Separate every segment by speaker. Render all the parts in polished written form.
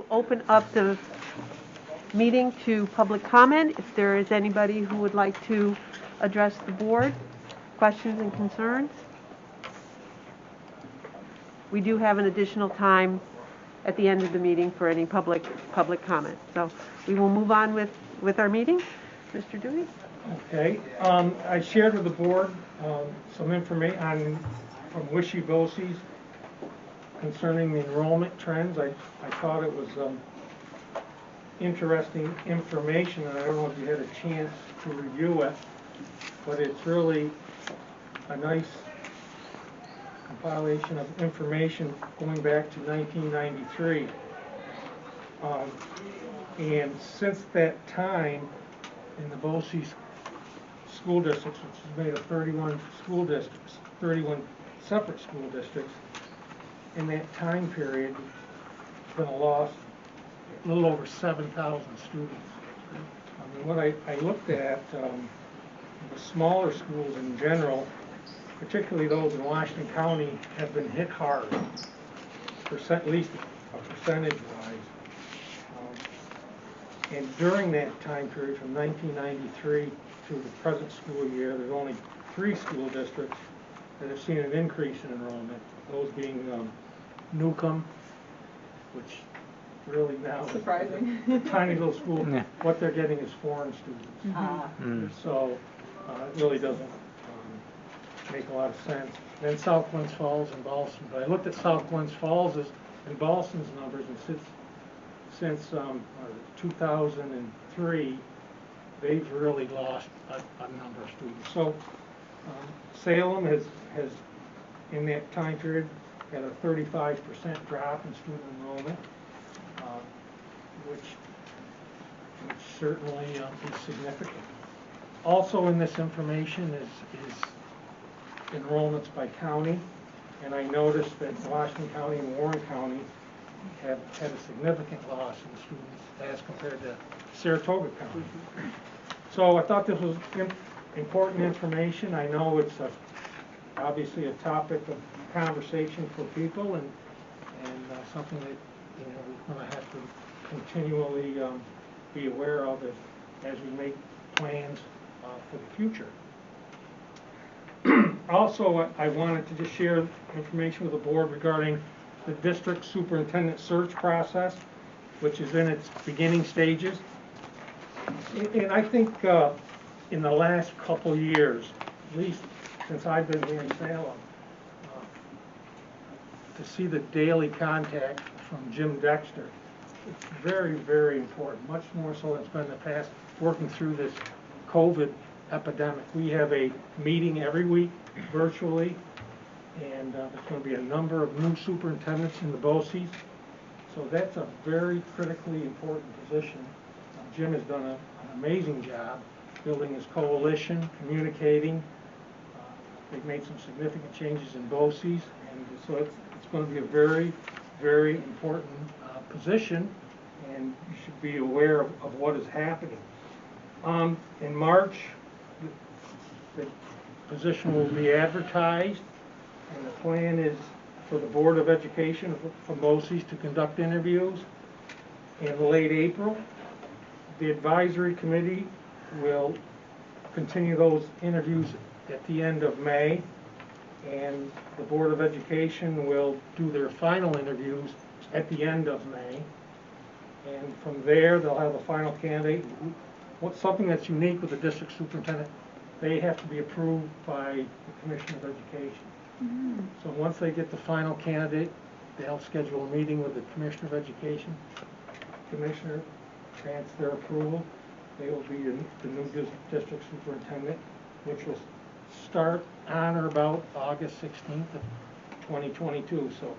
Speaker 1: to open up the meeting to public comment. If there is anybody who would like to address the board, questions and concerns. We do have an additional time at the end of the meeting for any public comment. So we will move on with our meeting. Mr. Dewey?
Speaker 2: Okay. I shared with the board some information from Wishy-Bossy's concerning the enrollment trends. I thought it was interesting information, and I don't know if you had a chance to review it, but it's really a nice compilation of information going back to 1993. And since that time, in the Bossy's school districts, which is made of 31 school districts, 31 separate school districts, in that time period, there's been a loss a little over 7,000 students. I mean, what I looked at, the smaller schools in general, particularly those in Washington County, have been hit hard, at least percentage-wise. And during that time period, from 1993 to the present school year, there's only 3 school districts that have seen an increase in enrollment, those being Newcomb, which really now
Speaker 3: surprising.
Speaker 2: is a tiny little school. Yeah. What they're getting is foreign students. So it really doesn't make a lot of sense. Then South Glens Falls and Ballston. But I looked at South Glens Falls and Ballston's numbers, and since 2003, they've really lost a number of students. So Salem has in that time period had a 35% drop in student enrollment, which certainly is significant. Also in this information is enrollments by county, and I noticed that Washington County and Warren County have had a significant loss in students as compared to Saratoga County. So I thought this was important information. I know it's obviously a topic of conversation for people, and something that we're going to have to continually be aware of as we make plans for the future. Also, I wanted to just share information with the board regarding the district superintendent search process, which is in its beginning stages. And I think in the last couple years, at least since I've been here in Salem, to see the daily contact from Jim Dexter, it's very, very important, much more so than it's been in the past, working through this COVID epidemic. We have a meeting every week virtually, and there's going to be a number of new superintendents in the BOCES. So that's a very critically important position. Jim has done an amazing job building his coalition, communicating. They've made some significant changes in BOCES, and so it's going to be a very, very important position, and you should be aware of what is happening. In March, the position will be advertised, and the plan is for the Board of Education from BOCES to conduct interviews in late April. The advisory committee will continue those interviews at the end of May, and the Board of Education will do their final interviews at the end of May, and from there they'll have a final candidate. Something that's unique with the district superintendent, they have to be approved by the Commissioner of Education. Mm-hmm. So once they get the final candidate, they'll schedule a meeting with the Commissioner of Education. Commissioner grants their approval. They will be the new district superintendent, which will start on or about August 16th of 2022. So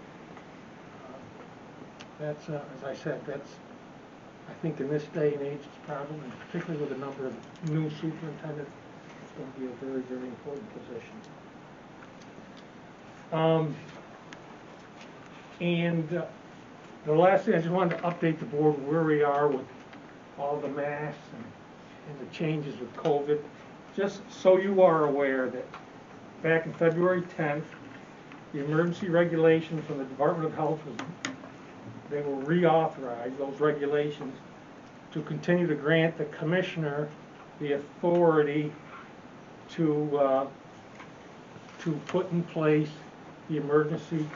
Speaker 2: that's, as I said, that's, I think in this day and age, it's probably, particularly with the number of new superintendents, it's going to be a very, very important position. The last thing, I just wanted to update the board where we are with all the masks and the changes with COVID. Just so you are aware that back in February 10th, the emergency regulation from the Department of Health was they will reauthorize those regulations to continue to grant the commissioner the authority to put in place the emergency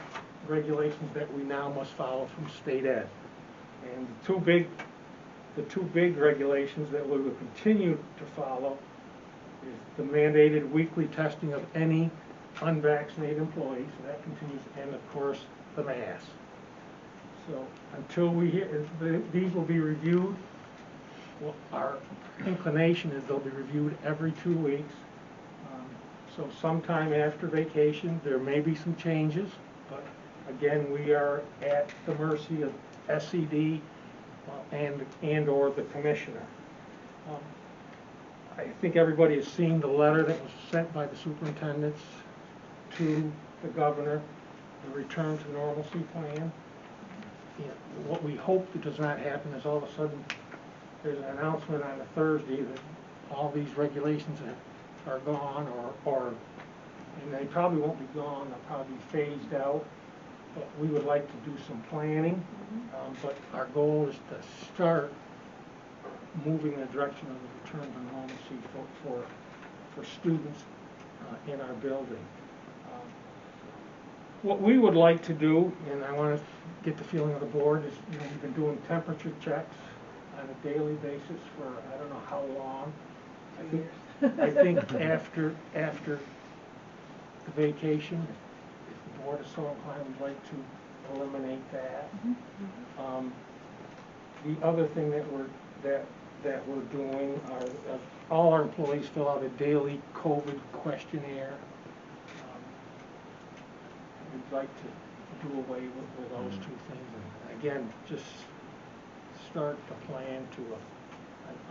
Speaker 2: regulations that we now must follow from state ed. And the two big regulations that we will continue to follow is the mandated weekly testing of any unvaccinated employees, so that continues, and of course, the mask. So until we hear, these will be reviewed, well, our inclination is they'll be reviewed every 2 weeks. So sometime after vacation, there may be some changes, but again, we are at the mercy of SED and or the commissioner. I think everybody has seen the letter that was sent by the superintendents to the governor, the return to normalcy plan. What we hope that does not happen is all of a sudden there's an announcement on a Thursday that all these regulations are gone, and they probably won't be gone, they'll probably be phased out, but we would like to do some planning, but our goal is to start moving in the direction of the return to normalcy for students in our building. What we would like to do, and I want to get the feeling of the board, is we've been doing temperature checks on a daily basis for I don't know how long. I think after the vacation, if the board is so inclined, we'd like to eliminate that. The other thing that we're doing are all our employees fill out a daily COVID questionnaire. We'd like to do away with those two things, and again, just start the plan to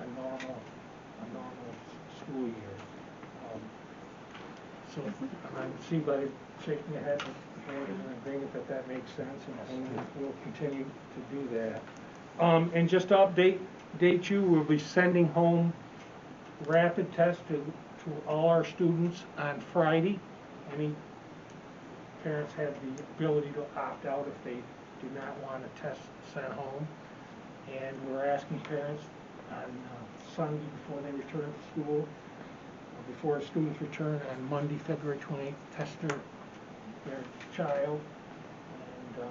Speaker 2: a normal school year. So I see by shaking the head, the board is in agreement that makes sense, and we'll continue to do that. And just to update you, we'll be sending home rapid tests to all our students on Friday. Any parents have the ability to opt out if they do not want a test sent home. And we're asking parents on Sunday before they return to school, before students return on Monday, February 28th, test their child and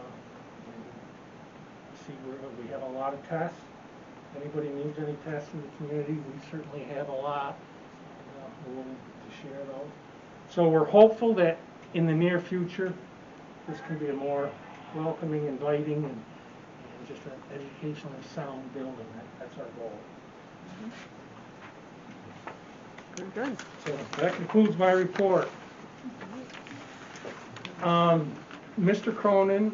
Speaker 2: see where we have a lot of tests. If anybody needs any tests in the community, we certainly have a lot. We're willing to share those. So we're hopeful that in the near future, this can be a more welcoming, inviting, and just an educationally sound building. That's our goal.
Speaker 1: Very good.
Speaker 2: So that concludes my report. Mr. Cronin,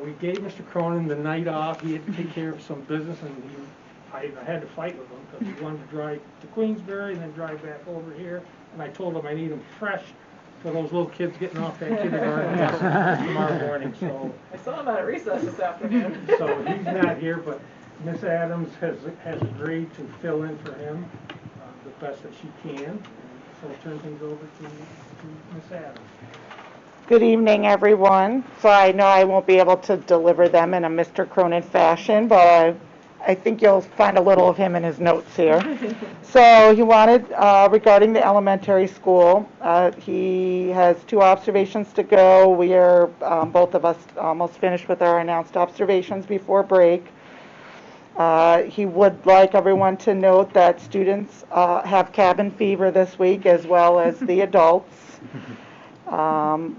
Speaker 2: we gave Mr. Cronin the night off. He had to take care of some business, and I had to fight with him because he wanted to drive to Queensbury and then drive back over here. And I told him I need him fresh for those little kids getting off that kindergarten bus tomorrow morning. So
Speaker 3: I saw him at recess this afternoon.
Speaker 2: So he's not here, but Miss Adams has agreed to fill in for him the best that she can. And so I'll turn things over to Miss Adams.
Speaker 4: Good evening, everyone. So I know I won't be able to deliver them in a Mr. Cronin fashion, but I think you'll find a little of him in his notes here. So he wanted, regarding the elementary school, he has 2 observations to go. We are, both of us, almost finished with our announced observations before break. He would like everyone to note that students have cabin fever this week, as well as the adults.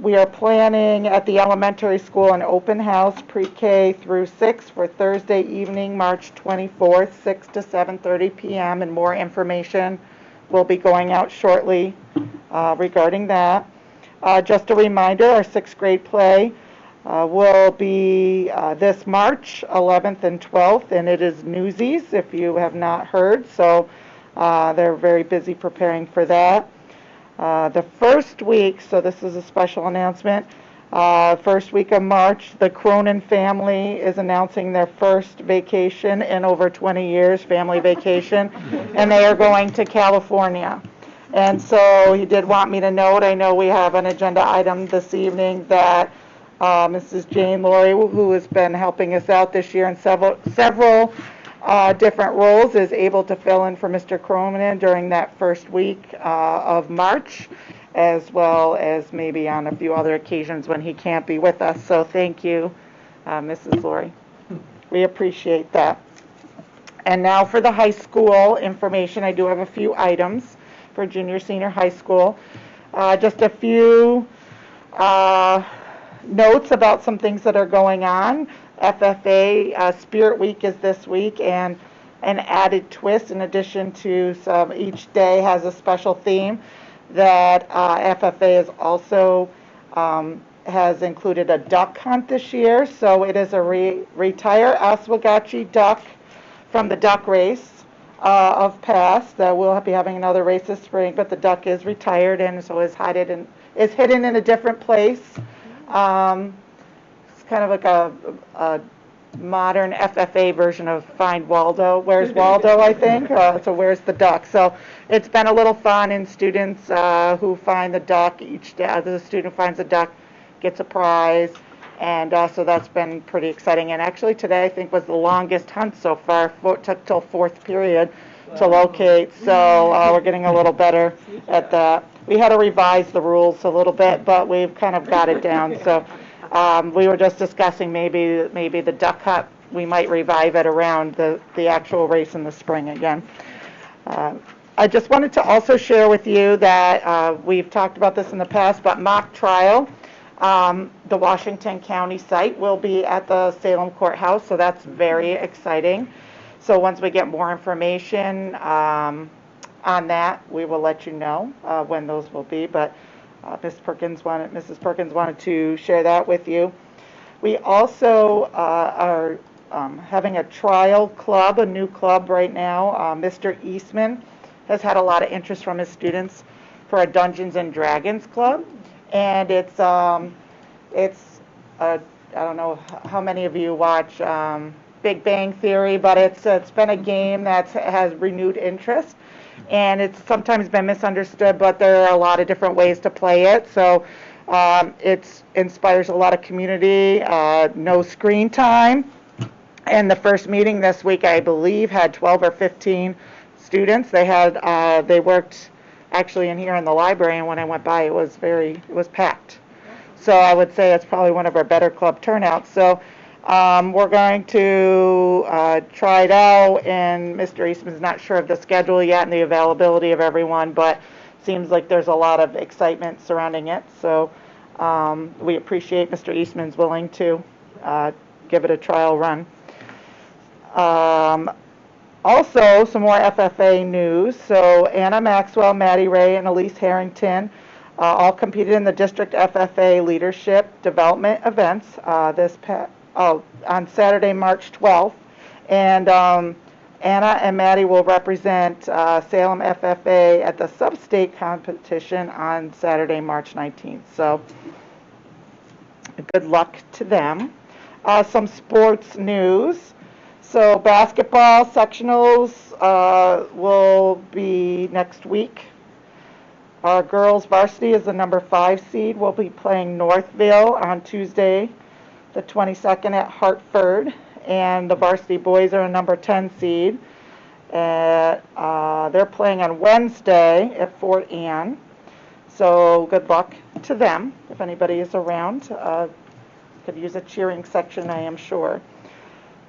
Speaker 4: We are planning at the elementary school an open house pre-K through 6 for Thursday evening, March 24th, 6 to 7:30 p.m. and more information will be going out shortly regarding that. Just a reminder, our 6th grade play will be this March 11th and 12th, and it is Newsies, if you have not heard, so they're very busy preparing for that. The first week, so this is a special announcement, first week of March, the Cronin family is announcing their first vacation in over 20 years, family vacation, and they are going to California. And so he did want me to note, I know we have an agenda item this evening that Mrs. Jane Laurie, who has been helping us out this year in several different roles, is able to fill in for Mr. Cronin during that first week of March, as well as maybe on a few other occasions when he can't be with us. So thank you, Mrs. Laurie. We appreciate that. And now for the high school information, I do have a few items for junior, senior high school. Just a few notes about some things that are going on. FFA Spirit Week is this week, and an added twist in addition to each day has a special theme that FFA is also has included a duck hunt this year. So it is a retire Oswegatchie duck from the duck race of past. We'll be having another race this spring, but the duck is retired and so is hidden in a different place. It's kind of like a modern FFA version of Find Waldo. Where's Waldo, I think? So where's the duck? So it's been a little fun, and students who find the duck each day, the student who finds the duck gets a prize. And so that's been pretty exciting. And actually today I think was the longest hunt so far. It took till fourth period to locate. So we're getting a little better at that. We had to revise the rules a little bit, but we've kind of got it down. So we were just discussing maybe the duck hunt, we might revive it around the actual race in the spring again. I just wanted to also share with you that we've talked about this in the past, but mock trial. The Washington County site will be at the Salem Courthouse, so that's very exciting. So once we get more information on that, we will let you know when those will be. But Mrs. Perkins wanted to share that with you. We also are having a trial club, a new club right now. Mr. Eastman has had a lot of interest from his students for a Dungeons and Dragons club. And it's I don't know how many of you watch Big Bang Theory, but it's been a game that has renewed interest, and it's sometimes been misunderstood, but there are a lot of different ways to play it. So it inspires a lot of community, no screen time. And the first meeting this week, I believe, had 12 or 15 students. They worked actually in here in the library, and when I went by, it was packed. So I would say it's probably one of our better club turnouts. So we're going to try it out, and Mr. Eastman's not sure of the schedule yet and the availability of everyone, but seems like there's a lot of excitement surrounding it. So we appreciate Mr. Eastman's willing to give it a trial run. Also, some more FFA news. So Anna Maxwell, Maddie Ray, and Elise Harrington all competed in the district FFA leadership development events on Saturday, March 12th. And Anna and Maddie will represent Salem FFA at the sub-state competition on Saturday, March 19th. So good luck to them. Some sports news. So basketball sectionals will be next week. Our girls varsity is the number 5 seed. We'll be playing Northville on Tuesday, the 22nd at Hartford. And the varsity boys are a number 10 seed. They're playing on Wednesday at Fort Ann. So good luck to them if anybody is around. Could use a cheering section, I am sure.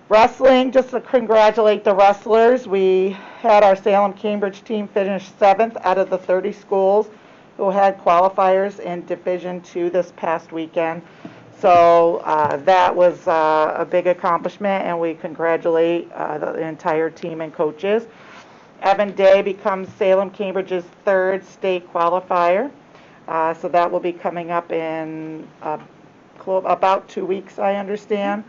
Speaker 4: Wrestling, just to congratulate the wrestlers, we had our Salem-Cambridge team finish 7th out of the 30 schools who had qualifiers in Division II this past weekend. So that was a big accomplishment, and we congratulate the entire team and coaches. Evan Day becomes Salem-Cambridge's 3rd state qualifier. So that will be coming up in about 2 weeks, I understand.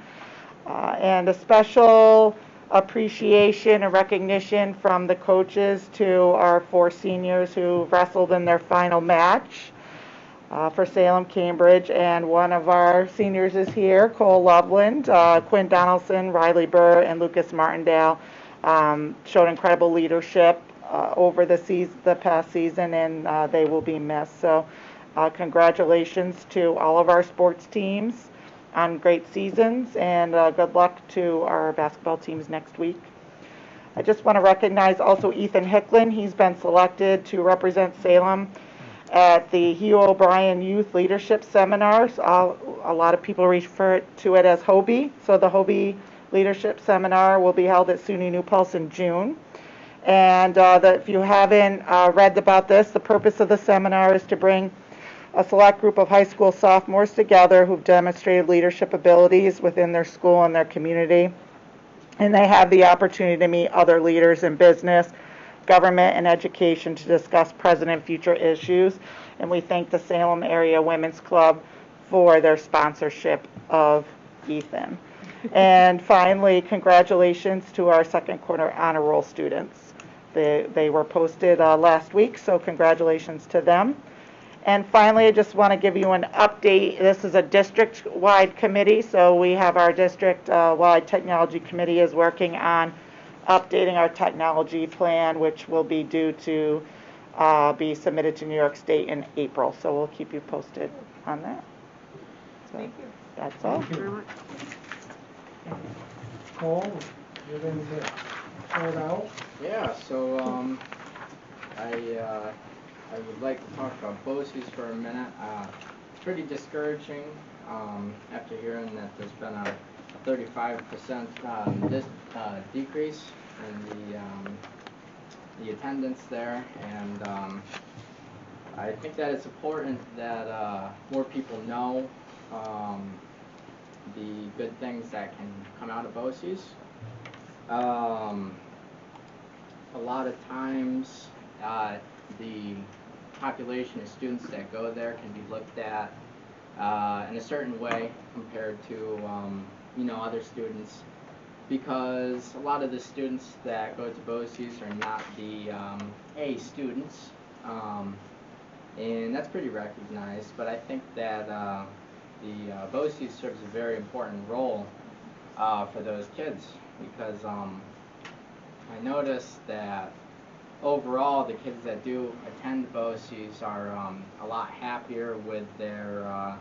Speaker 4: And a special appreciation and recognition from the coaches to our 4 seniors who wrestled in their final match for Salem-Cambridge. And one of our seniors is here, Cole Loveland, Quinn Donaldson, Riley Burr, and Lucas Martindale showed incredible leadership over the past season, and they will be missed. So congratulations to all of our sports teams. on great seasons, and good luck to our basketball teams next week. I just want to recognize also Ethan Hicklin. He's been selected to represent Salem at the Hugh O'Brien Youth Leadership Seminars. A lot of people refer to it as HOBie. So the HOBie Leadership Seminar will be held at SUNY New Paltz in June. And if you haven't read about this, the purpose of the seminar is to bring a select group of high school sophomores together who've demonstrated leadership abilities within their school and their community. And they have the opportunity to meet other leaders in business, government, and education to discuss present and future issues. And we thank the Salem Area Women's Club for their sponsorship of Ethan. And finally, congratulations to our second quarter honor roll students. They were posted last week, so congratulations to them. And finally, I just want to give you an update. This is a district-wide committee, so we have our district-wide technology committee is working on updating our technology plan, which will be due to be submitted to New York State in April. So we'll keep you posted on that. So
Speaker 3: Thank you.
Speaker 4: that's all.
Speaker 1: Thank you very much.
Speaker 2: Cole, you're going to start out?
Speaker 5: Yeah, so I would like to talk about BOCES for a minute. It's pretty discouraging after hearing that there's been a 35% decrease in the attendance there, and I think that it's important that more people know the good things that can come out of BOCES. A lot of times the population of students that go there can be looked at in a certain way compared to other students, because a lot of the students that go to BOCES are not the A students, and that's pretty recognized. But I think that the BOCES serves a very important role for those kids, because I noticed that overall the kids that do attend BOCES are a lot happier with their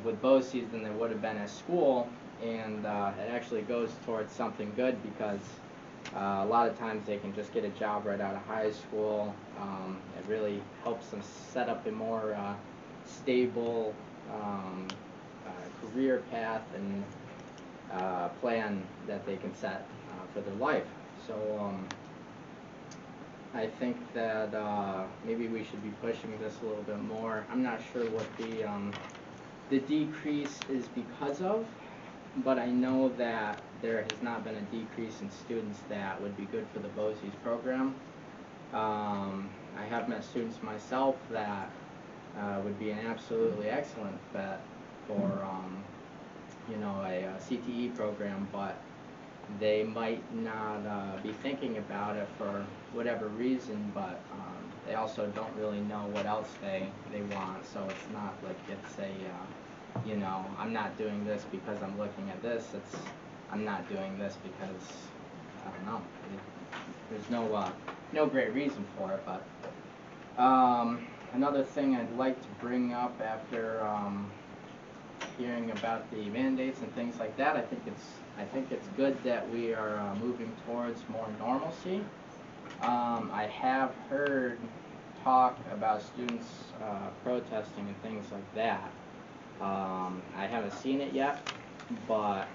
Speaker 5: with BOCES than they would have been at school, and it actually goes towards something good, because a lot of times they can just get a job right out of high school. It really helps them set up a more stable career path and plan that they can set for their life. So I think that maybe we should be pushing this a little bit more. I'm not sure what the decrease is because of, but I know that there has not been a decrease in students that would be good for the BOCES program. I have met students myself that would be an absolutely excellent fit for a CTE program, but they might not be thinking about it for whatever reason, but they also don't really know what else they want. So it's not like it's a I'm not doing this because I'm looking at this. It's I'm not doing this because I don't know. There's no great reason for it. But another thing I'd like to bring up after hearing about the mandates and things like that, I think it's good that we are moving towards more normalcy. I have heard talk about students protesting and things like that. I haven't seen it yet, but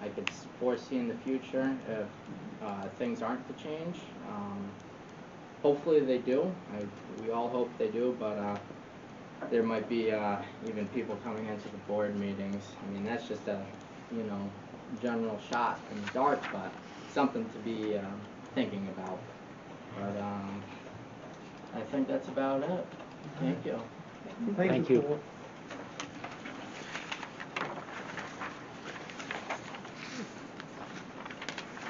Speaker 5: I could foresee in the future if things aren't to change. Hopefully they do. We all hope they do, but there might be even people coming into the board meetings. I mean, that's just a general shot in the dark, but something to be thinking about. But I think that's about it. Thank you.
Speaker 2: Thank you. Cole.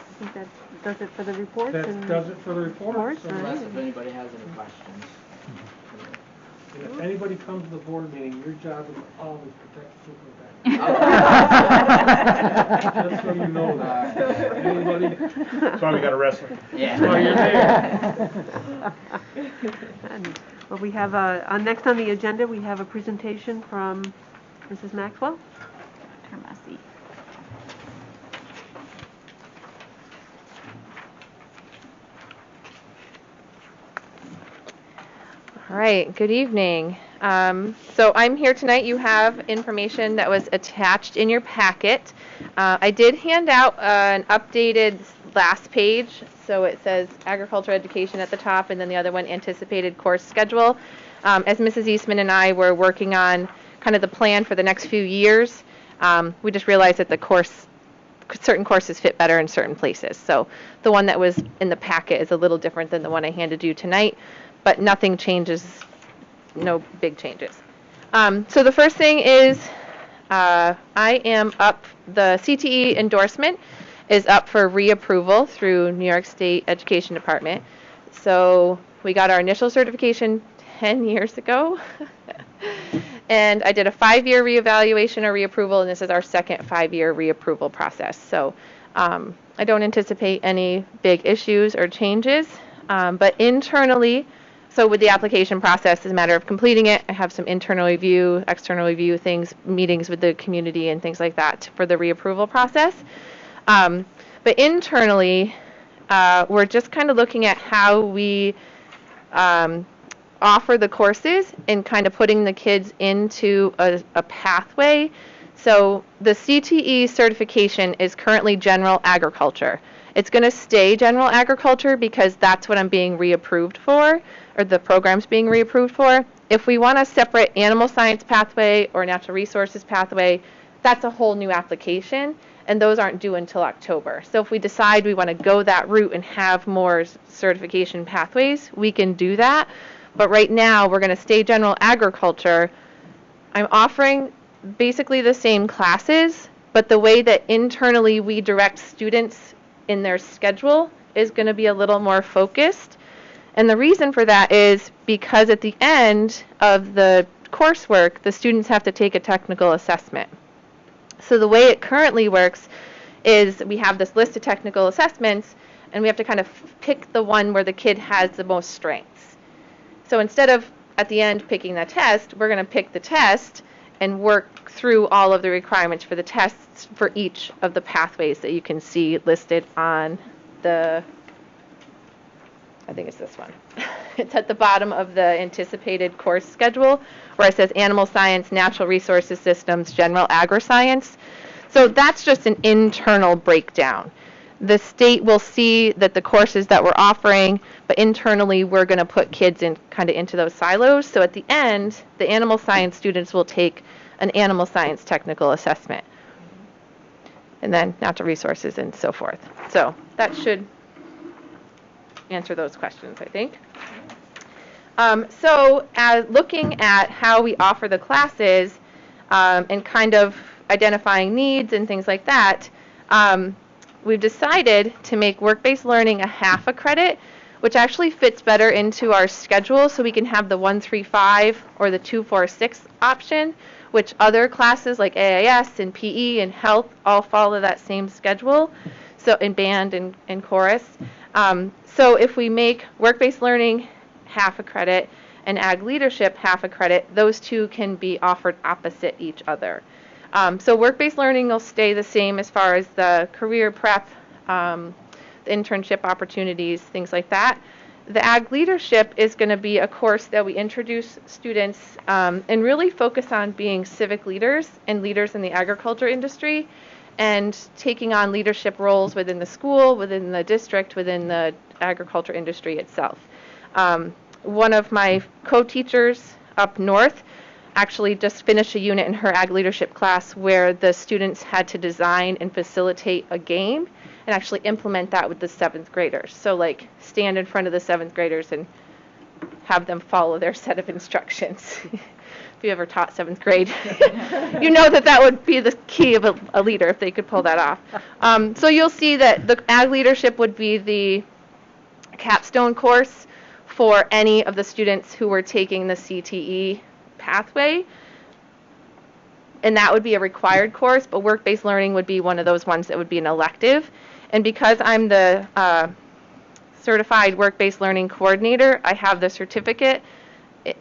Speaker 1: I think that does it for the reports.
Speaker 2: That does it for the report.
Speaker 1: Reports,
Speaker 2: So
Speaker 1: right.
Speaker 5: Unless if anybody has any questions.
Speaker 2: and if anybody comes to the board meeting, your job is to always protect the superintendent. Just so you know that. Anybody?
Speaker 6: That's why we got a wrestler.
Speaker 5: Yeah.
Speaker 2: That's why you're there.
Speaker 1: And, well, we have next on the agenda, we have a presentation from Mrs. Maxwell?
Speaker 6: Dr. Massey.
Speaker 3: All right, good evening. So I'm here tonight. You have information that was attached in your packet. I did hand out an updated last page. So it says agriculture education at the top, and then the other one, anticipated course schedule. As Mrs. Eastman and I were working on kind of the plan for the next few years, we just realized that certain courses fit better in certain places. So the one that was in the packet is a little different than the one I handed you tonight, but nothing changes, no big changes. So the first thing is I am up, the CTE endorsement is up for reapproval through New York State Education Department. So we got our initial certification 10 years ago. And I did a 5-year reevaluation or reapproval, and this is our second 5-year reapproval process. So I don't anticipate any big issues or changes, but internally, so with the application process, it's a matter of completing it. I have some internal review, external review things, meetings with the community and things like that for the reapproval process. But internally, we're just kind of looking at how we offer the courses and kind of putting the kids into a pathway. So the CTE certification is currently general agriculture. It's going to stay general agriculture because that's what I'm being reapproved for, or the program's being reapproved for. If we want a separate animal science pathway or natural resources pathway, that's a whole new application, and those aren't due until October. So if we decide we want to go that route and have more certification pathways, we can do that. But right now, we're going to stay general agriculture. I'm offering basically the same classes, but the way that internally we direct students in their schedule is going to be a little more focused. And the reason for that is because at the end of the coursework, the students have to take a technical assessment. So the way it currently works is we have this list of technical assessments, and we have to kind of pick the one where the kid has the most strengths. So instead of at the end picking the test, we're going to pick the test and work through all of the requirements for the tests for each of the pathways that you can see listed on the, I think it's this one. It's at the bottom of the anticipated course schedule where it says animal science, natural resources systems, general agri-science. So that's just an internal breakdown. The state will see that the courses that we're offering, but internally we're going to put kids in kind of into those silos. So at the end, the animal science students will take an animal science technical assessment, and then natural resources and so forth. So that should answer those questions, I think. So as looking at how we offer the classes and kind of identifying needs and things like that, we've decided to make work-based learning a half a credit, which actually fits better into our schedule, so we can have the 135 or the 246 option, which other classes like AIS and PE and health all follow that same schedule, so in band and chorus. So if we make work-based learning half a credit and ag leadership half a credit, those two can be offered opposite each other. So work-based learning will stay the same as far as the career prep, the internship opportunities, things like that. The ag leadership is going to be a course that we introduce students and really focus on being civic leaders and leaders in the agriculture industry and taking on leadership roles within the school, within the district, within the agriculture industry itself. One of my co-teachers up north actually just finished a unit in her ag leadership class where the students had to design and facilitate a game and actually implement that with the 7th graders. So like stand in front of the 7th graders and have them follow their set of instructions. If you ever taught 7th grade, you know that that would be the key of a leader if they could pull that off. So you'll see that the ag leadership would be the capstone course for any of the students who were taking the CTE pathway, and that would be a required course, but work-based learning would be one of those ones that would be an elective. And because I'm the certified work-based learning coordinator, I have the certificate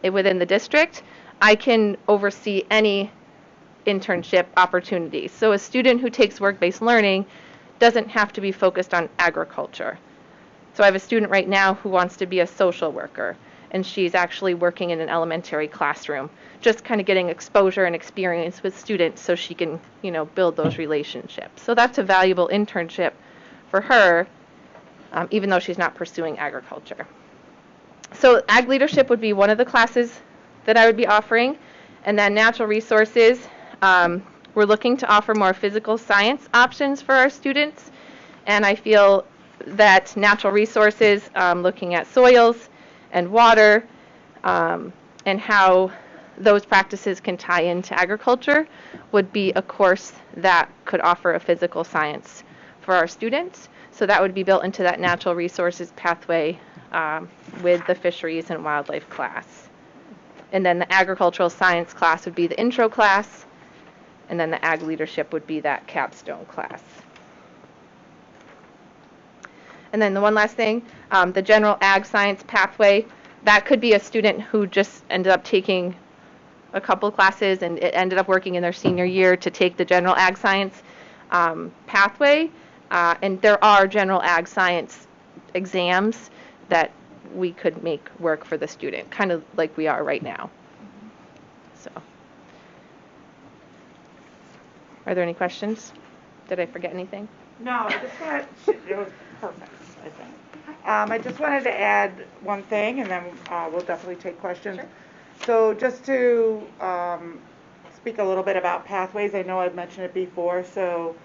Speaker 3: within the district. I can oversee any internship opportunities. So a student who takes work-based learning doesn't have to be focused on agriculture. So I have a student right now who wants to be a social worker, and she's actually working in an elementary classroom, just kind of getting exposure and experience with students so she can, build those relationships. So that's a valuable internship for her, even though she's not pursuing agriculture. So ag leadership would be one of the classes that I would be offering. And then natural resources, we're looking to offer more physical science options for our students. And I feel that natural resources, looking at soils and water, and how those practices can tie into agriculture, would be a course that could offer a physical science for our students. So that would be built into that natural resources pathway with the fisheries and wildlife class. And then the agricultural science class would be the intro class, and then the ag leadership would be that capstone class. And then the one last thing, the general ag science pathway, that could be a student who just ended up taking a couple classes and it ended up working in their senior year to take the general ag science pathway. And there are general ag science exams that we could make work for the student, kind of like we are right now. So, are there any questions? Did I forget anything?
Speaker 4: No, I just wanted, it was perfect, I think. I just wanted to add one thing, and then we'll definitely take questions.
Speaker 3: Sure.
Speaker 4: So just to speak a little bit about pathways, I know I've mentioned it before, so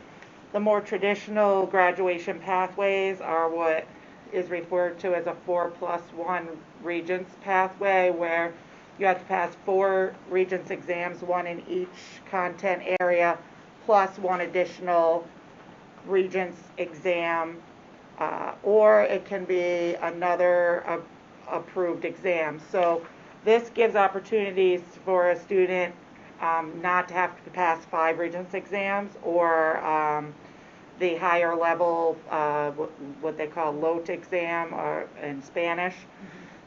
Speaker 4: the more traditional graduation pathways are what is referred to as a 4+1 Regents pathway, where you have to pass 4 Regents exams, 1 in each content area, plus 1 additional Regents exam, or it can be another approved exam. So this gives opportunities for a student not to have to pass 5 Regents exams or the higher level, what they call LOTE exam or in Spanish.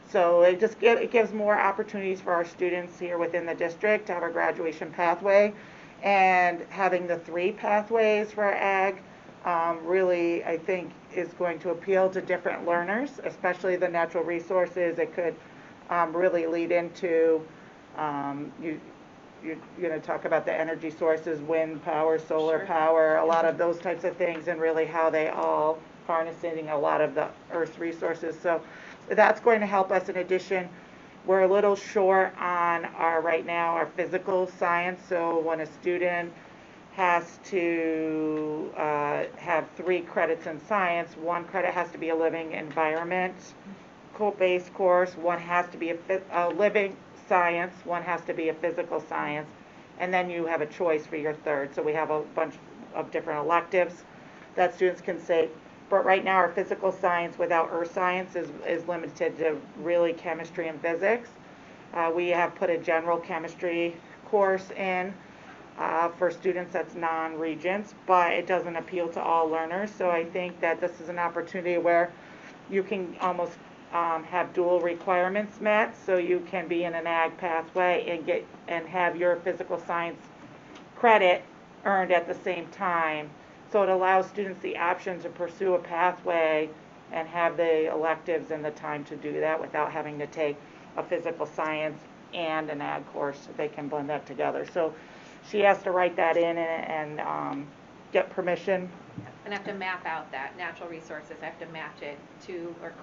Speaker 4: So it gives more opportunities for our students here within the district to have a graduation pathway. And having the 3 pathways for ag really, I think, is going to appeal to different learners, especially the natural resources. It could really lead into, you're going to talk about the energy sources, wind power, solar power, a lot of those types of things, and really how they all harnessing a lot of the Earth's resources. So that's going to help us. In addition, we're a little short on right now our physical science. So when a student has to have 3 credits in science, 1 credit has to be a living environment based course, 1 has to be a living science, 1 has to be a physical science, and then you have a choice for your third. So we have a bunch of different electives that students can say. But right now our physical science without earth science is limited to really chemistry and physics. We have put a general chemistry course in for students that's non-Regents, but it doesn't appeal to all learners. So I think that this is an opportunity where you can almost have dual requirements met, so you can be in an ag pathway and have your physical science credit earned at the same time. So it allows students the option to pursue a pathway and have the electives and the time to do that without having to take a physical science and an ag course. They can blend that together. So she has to write that in and get permission.
Speaker 3: And I have to map out that natural resources. I have to match it to, or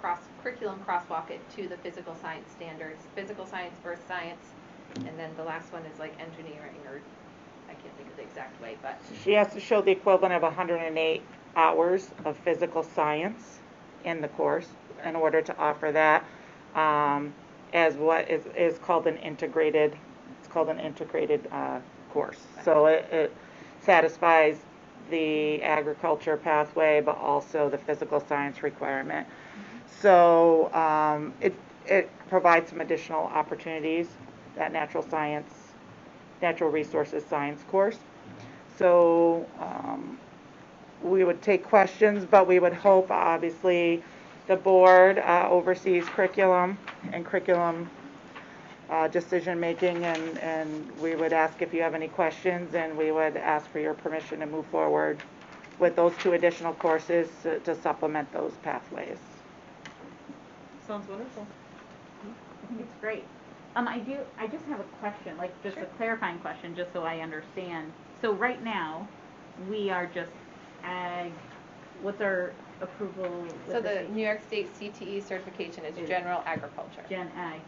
Speaker 3: curriculum crosswalk it to the physical science standards, physical science, earth science, and then the last one is like engineering, or I can't think of the exact way, but.
Speaker 4: She has to show the equivalent of 108 hours of physical science in the course in order to offer that as what is called an integrated, course. So it satisfies the agriculture pathway, but also the physical science requirement. So it provides some additional opportunities, that natural resources science course. So we would take questions, but we would hope, obviously, the board oversees curriculum and curriculum decision-making, and we would ask if you have any questions, and we would ask for your permission to move forward with those 2 additional courses to supplement those pathways.
Speaker 6: Sounds wonderful. I think it's great. I just have a question, like just a clarifying question, just so I understand. So right now, we are just ag, what's our approval? with
Speaker 3: So the
Speaker 6: state?
Speaker 3: New York State CTE certification is general agriculture.
Speaker 6: Gen ag.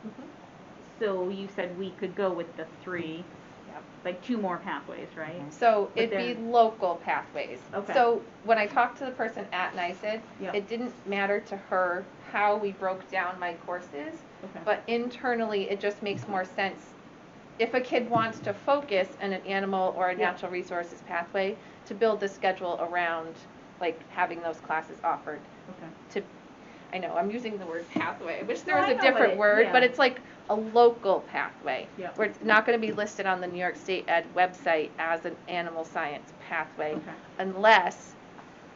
Speaker 6: So you said we could go with the 3,
Speaker 3: Yep.
Speaker 6: like 2 more pathways, right?
Speaker 3: So
Speaker 6: But
Speaker 3: it'd be
Speaker 6: then-
Speaker 3: local pathways.
Speaker 6: Okay.
Speaker 3: So when I talked to the person at NYSED,
Speaker 6: Yep.
Speaker 3: it didn't matter to her how we broke down my courses,
Speaker 6: Okay.
Speaker 3: but internally it just makes more sense. If a kid wants to focus on an animal or a
Speaker 6: Yep.
Speaker 3: natural resources pathway, to build the schedule around like having those classes offered.
Speaker 6: Okay.
Speaker 3: I know, I'm using the word pathway. I wish there
Speaker 6: No,
Speaker 3: was
Speaker 6: I
Speaker 3: a
Speaker 6: know
Speaker 3: different
Speaker 6: what
Speaker 3: word, but
Speaker 6: yeah.
Speaker 3: it's like a local pathway.
Speaker 6: Yep.
Speaker 3: Where it's not going to be listed on the New York State Ed website as an animal science pathway
Speaker 6: Okay.
Speaker 3: unless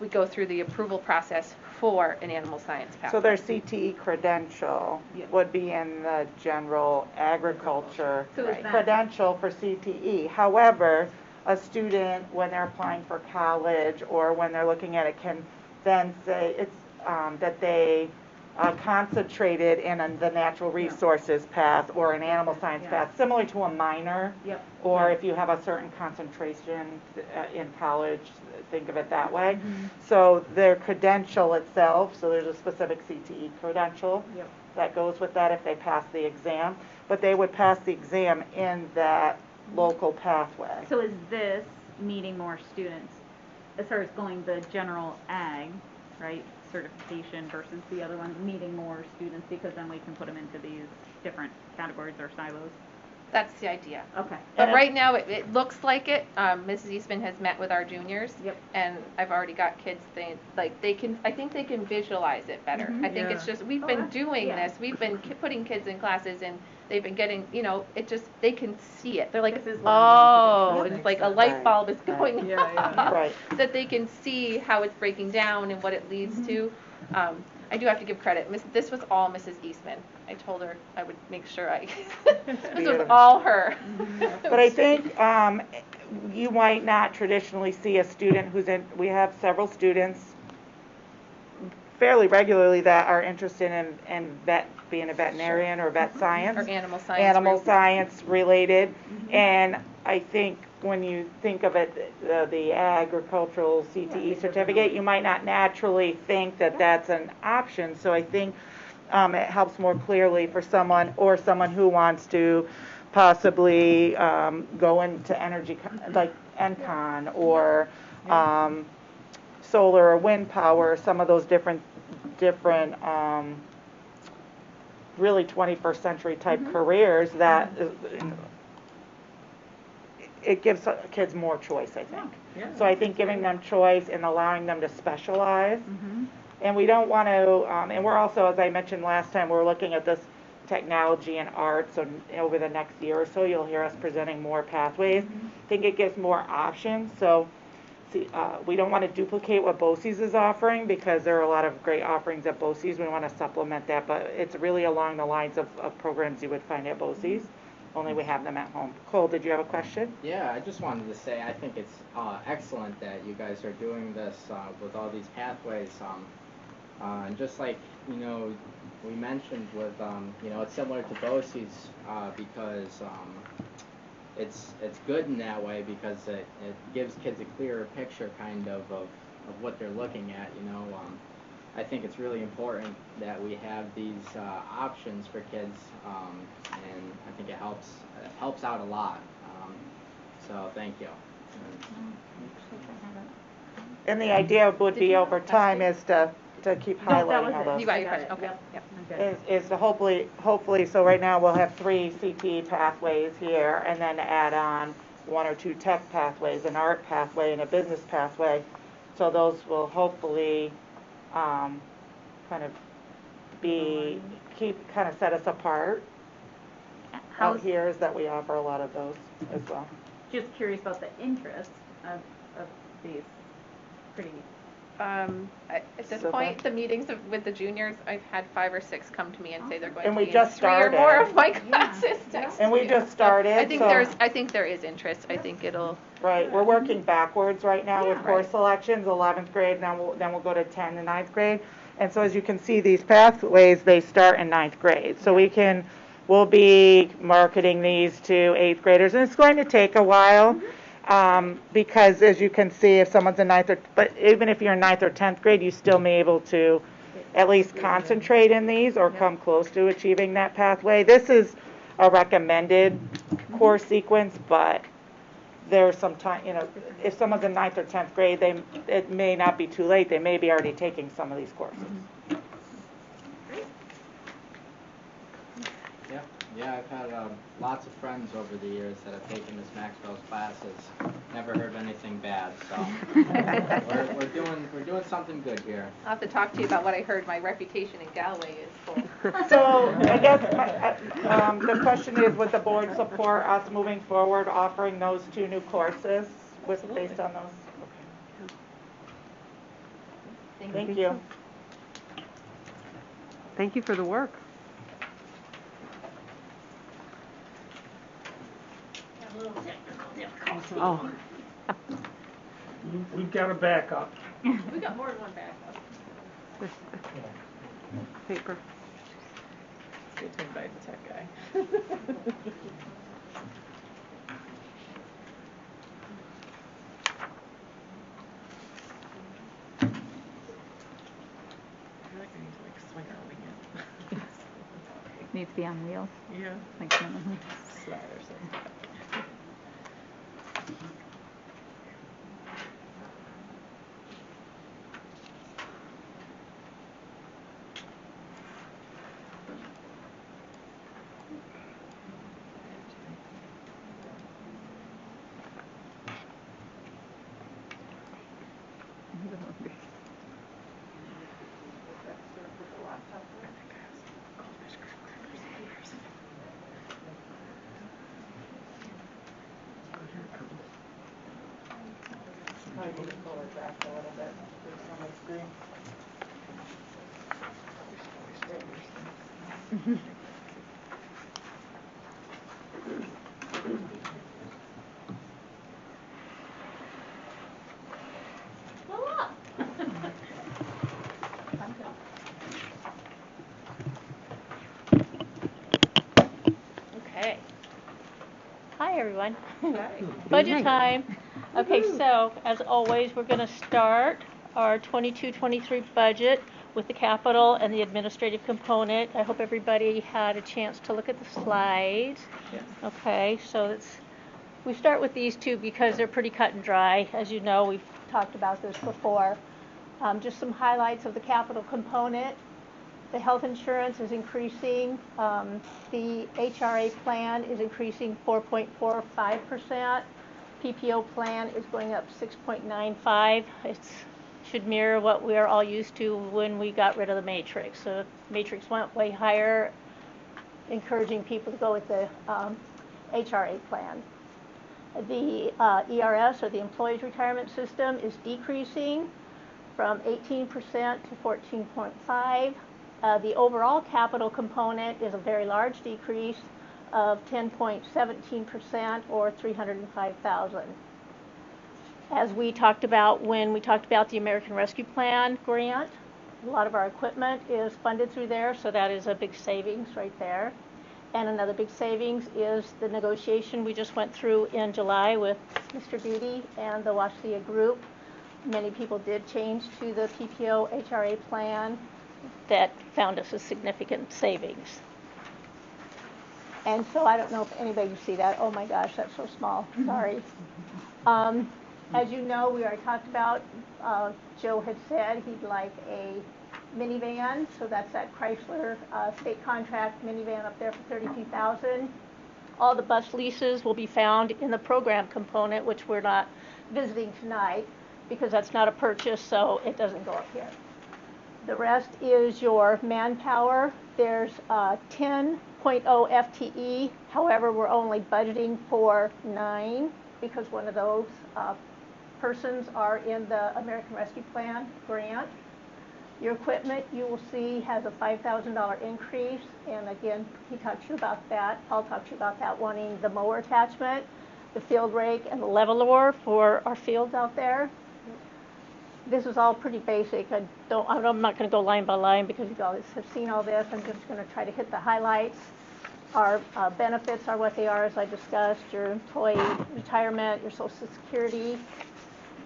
Speaker 3: we go through the approval process for an animal science pathway.
Speaker 4: So their CTE credential
Speaker 6: Yep.
Speaker 4: would be in the general agriculture
Speaker 6: So is
Speaker 3: Right.
Speaker 6: that,
Speaker 4: credential for CTE. However, a student, when they're applying for college or when they're looking at it, can then say it's that they concentrated in the natural resources path or an animal science
Speaker 6: Yeah.
Speaker 4: path, similar to a minor.
Speaker 6: Yep.
Speaker 4: Or
Speaker 6: Yeah.
Speaker 4: if you have a certain concentration in college, think of it that way.
Speaker 6: Mhm.
Speaker 4: So their credential itself, so there's a specific CTE credential
Speaker 6: Yep.
Speaker 4: that goes with that if they pass the exam, but they would pass the exam in that local pathway.
Speaker 6: So is this meeting more students as far as going the general ag, right, certification versus the other one, meeting more students because then we can put them into these different categories or silos?
Speaker 3: That's the idea.
Speaker 6: Okay.
Speaker 3: But
Speaker 4: And
Speaker 3: right now, it looks like it. Mrs. Eastman has met with our juniors.
Speaker 6: Yep.
Speaker 3: And I've already got kids saying, like, I think they can visualize it better.
Speaker 6: Mhm.
Speaker 3: I think it's
Speaker 2: Yeah.
Speaker 3: just, we've
Speaker 6: Oh,
Speaker 3: been
Speaker 6: that's-
Speaker 3: doing
Speaker 6: yeah.
Speaker 3: this. We've been putting kids in classes and they've been getting, it just, they can see it. They're like,
Speaker 6: This is what I'm
Speaker 3: oh,
Speaker 6: going to do.
Speaker 3: and it's like a
Speaker 2: Makes
Speaker 3: light
Speaker 4: sense.
Speaker 3: bulb is
Speaker 4: Right.
Speaker 3: going
Speaker 6: Yeah, yeah.
Speaker 3: off.
Speaker 4: Right.
Speaker 3: That they can see how it's breaking down and what it leads to. I do have to give credit. This was all Mrs. Eastman. I told her I would make sure this was
Speaker 4: Beautiful.
Speaker 3: all her.
Speaker 4: But I think you might not traditionally see a student we have several students fairly regularly that are interested in being a veterinarian or vet science.
Speaker 3: Or animal science.
Speaker 4: Animal
Speaker 3: group.
Speaker 4: science related. And I think when you think of it, the agricultural CTE certificate, you might not naturally think that that's an option. So I think it helps more clearly for someone who wants to possibly go into energy, like NCON or solar or wind power, some of those different really 21st century type careers that it gives kids more choice, I think.
Speaker 6: Yeah.
Speaker 4: So I think giving them choice and allowing them to specialize.
Speaker 6: Mhm.
Speaker 4: And we don't want to, and we're also, as I mentioned last time, we're looking at this technology and art, so over the next year or so, you'll hear us presenting more pathways. I think it gives more options, so we don't want to duplicate what BOCES is offering because there are a lot of great offerings at BOCES. We want to supplement that, but it's really along the lines of programs you would find at BOCES, only we have them at home. Cole, did you have a question?
Speaker 5: Yeah, I just wanted to say I think it's excellent that you guys are doing this with all these pathways. And just like, we mentioned with, it's similar to BOCES because it's good in that way because it gives kids a clearer picture kind of what they're looking at, I think it's really important that we have these options for kids, and I think it helps out a lot. So thank you.
Speaker 4: And the idea would
Speaker 3: Did
Speaker 4: be
Speaker 3: you have
Speaker 4: over
Speaker 3: a
Speaker 4: time
Speaker 3: question?
Speaker 4: is to keep
Speaker 6: No, that
Speaker 4: highlighting
Speaker 6: was
Speaker 4: all
Speaker 6: it.
Speaker 4: those.
Speaker 3: You got
Speaker 6: I
Speaker 3: your
Speaker 6: got it.
Speaker 3: question, okay.
Speaker 6: Yep.
Speaker 3: Yep.
Speaker 6: I'm good.
Speaker 4: Is to hopefully, so right now we'll have 3 CTE pathways here and then add on 1 or 2 tech pathways, an art pathway and a business pathway. So those will hopefully kind of kind of set us apart. Out
Speaker 6: How's,
Speaker 4: here is that we offer a lot of those as well.
Speaker 6: just curious about the interest of these pretty
Speaker 3: At this
Speaker 4: So
Speaker 3: point,
Speaker 4: that-
Speaker 3: the meetings with the juniors, I've had 5 or 6 come to me and say they're going
Speaker 4: And
Speaker 3: to
Speaker 4: we
Speaker 3: be in
Speaker 4: just
Speaker 3: 3 or more
Speaker 4: started.
Speaker 3: of my classes next
Speaker 4: And we
Speaker 3: year.
Speaker 4: just
Speaker 3: So
Speaker 4: started,
Speaker 3: I think
Speaker 4: so-
Speaker 3: I think there is interest. I think it'll.
Speaker 4: Right, we're working backwards right now with
Speaker 3: Yeah.
Speaker 4: course
Speaker 3: Right.
Speaker 4: selections, 11th grade, then we'll go to 10th and 9th grade. And so as you can see, these pathways, they start in 9th grade. So we'll be marketing these to 8th graders, and it's going to take a while. Because as you can see, if someone's in 9th but even if you're in 9th or 10th grade, you still may be able to at least concentrate in these or come close to achieving that pathway. This is a recommended course sequence, but there's some time, if someone's in 9th or 10th grade, it may not be too late. They may be already taking some of these courses.
Speaker 5: Yeah, I've had lots of friends over the years that have taken Miss Maxwell's classes. Never heard anything bad, so we're doing something good here.
Speaker 3: I'll have to talk to you about what I heard. My reputation in Galway is full.
Speaker 4: So I guess the question is, would the board support us moving forward, offering those 2 new courses based on those? Thank you.
Speaker 1: Thank you for the work. Oh,
Speaker 2: We've got a backup.
Speaker 3: We got more than one backup.
Speaker 1: this paper.
Speaker 3: Good to invite the tech guy.
Speaker 6: Needs to be on wheels.
Speaker 3: Yeah.
Speaker 6: Like,
Speaker 3: Sliders.
Speaker 7: Okay. Hi, everyone.
Speaker 3: Hi.
Speaker 7: Budget time. Okay, so as always, we're going to start our 22-23 budget with the capital and the administrative component. I hope everybody had a chance to look at the slides.
Speaker 3: Yes.
Speaker 7: Okay, so we start with these 2 because they're pretty cut and dry. As you know, we've talked about this before. Just some highlights of the capital component. The health insurance is increasing. The HRA plan is increasing 4.45%. PPO plan is going up 6.95. It should mirror what we are all used to when we got rid of the matrix. So the matrix went way higher, encouraging people to go with the HRA plan. The ERS, or the Employees Retirement System, is decreasing from 18% to 14.5%. The overall capital component is a very large decrease of 10.17%, or $305,000. As we talked about when we talked about the American Rescue Plan grant, a lot of our equipment is funded through there, so that is a big savings right there. And another big savings is the negotiation we just went through in July with Mr. Beatty and the Wasilla Group. Many people did change to the PPO HRA plan. That found us a significant savings. And so I don't know if anybody can see that. Oh my gosh, that's so small. Sorry. As you know, we already talked about, Joe had said he'd like a minivan. So that's that Chrysler state contract minivan up there for $32,000. All the bus leases will be found in the program component, which we're not visiting tonight because that's not a purchase, so it doesn't go up here. The rest is your manpower. There's 10.0 FTE. However, we're only budgeting for 9 because one of those persons are in the American Rescue Plan grant. Your equipment, you will see, has a $5,000 increase, and again, he talked to you about that. Paul talked to you about that, wanting the mower attachment, the field rake, and the leveler for our fields out there. This is all pretty basic. I'm not going to go line by line because you guys have seen all this. I'm just going to try to hit the highlights. Our benefits are what they are, as I discussed, your employee retirement, your Social Security,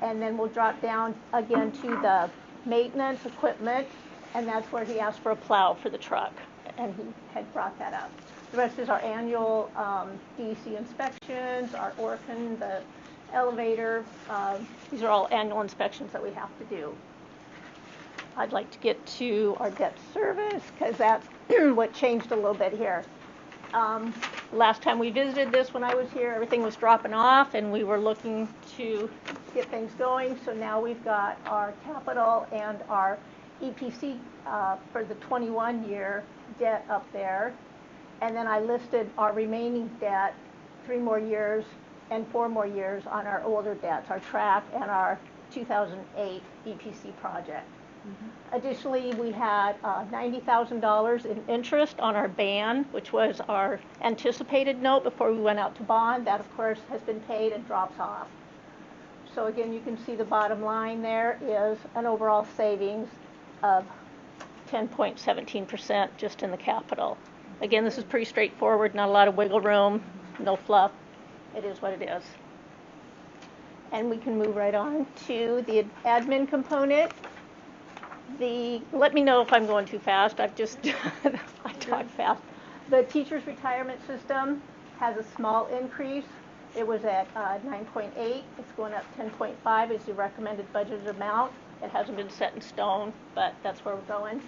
Speaker 7: and then we'll drop down again to the maintenance equipment, and that's where he asked for a plow for the truck, and he had brought that up. The rest is our annual DEC inspections, our Orkin, the elevator. These are all annual inspections that we have to do. I'd like to get to our debt service because that's what changed a little bit here. Last time we visited this, when I was here, everything was dropping off and we were looking to get things going. So now we've got our capital and our EPC for the 21 year debt up there. And then I listed our remaining debt, 3 more years and 4 more years on our older debts, our track and our 2008 EPC project. Additionally, we had $90,000 in interest on our ban, which was our anticipated note before we went out to bond. That, of course, has been paid and drops off. So again, you can see the bottom line there is an overall savings of 10.17% just in the capital. Again, this is pretty straightforward, not a lot of wiggle room, no fluff. It is what it is. And we can move right on to the admin component. Let me know if I'm going too fast. I talk fast. The teacher's retirement system has a small increase. It was at 9.8. It's going up 10.5 is the recommended budgeted amount. It hasn't been set in stone, but that's where we're going.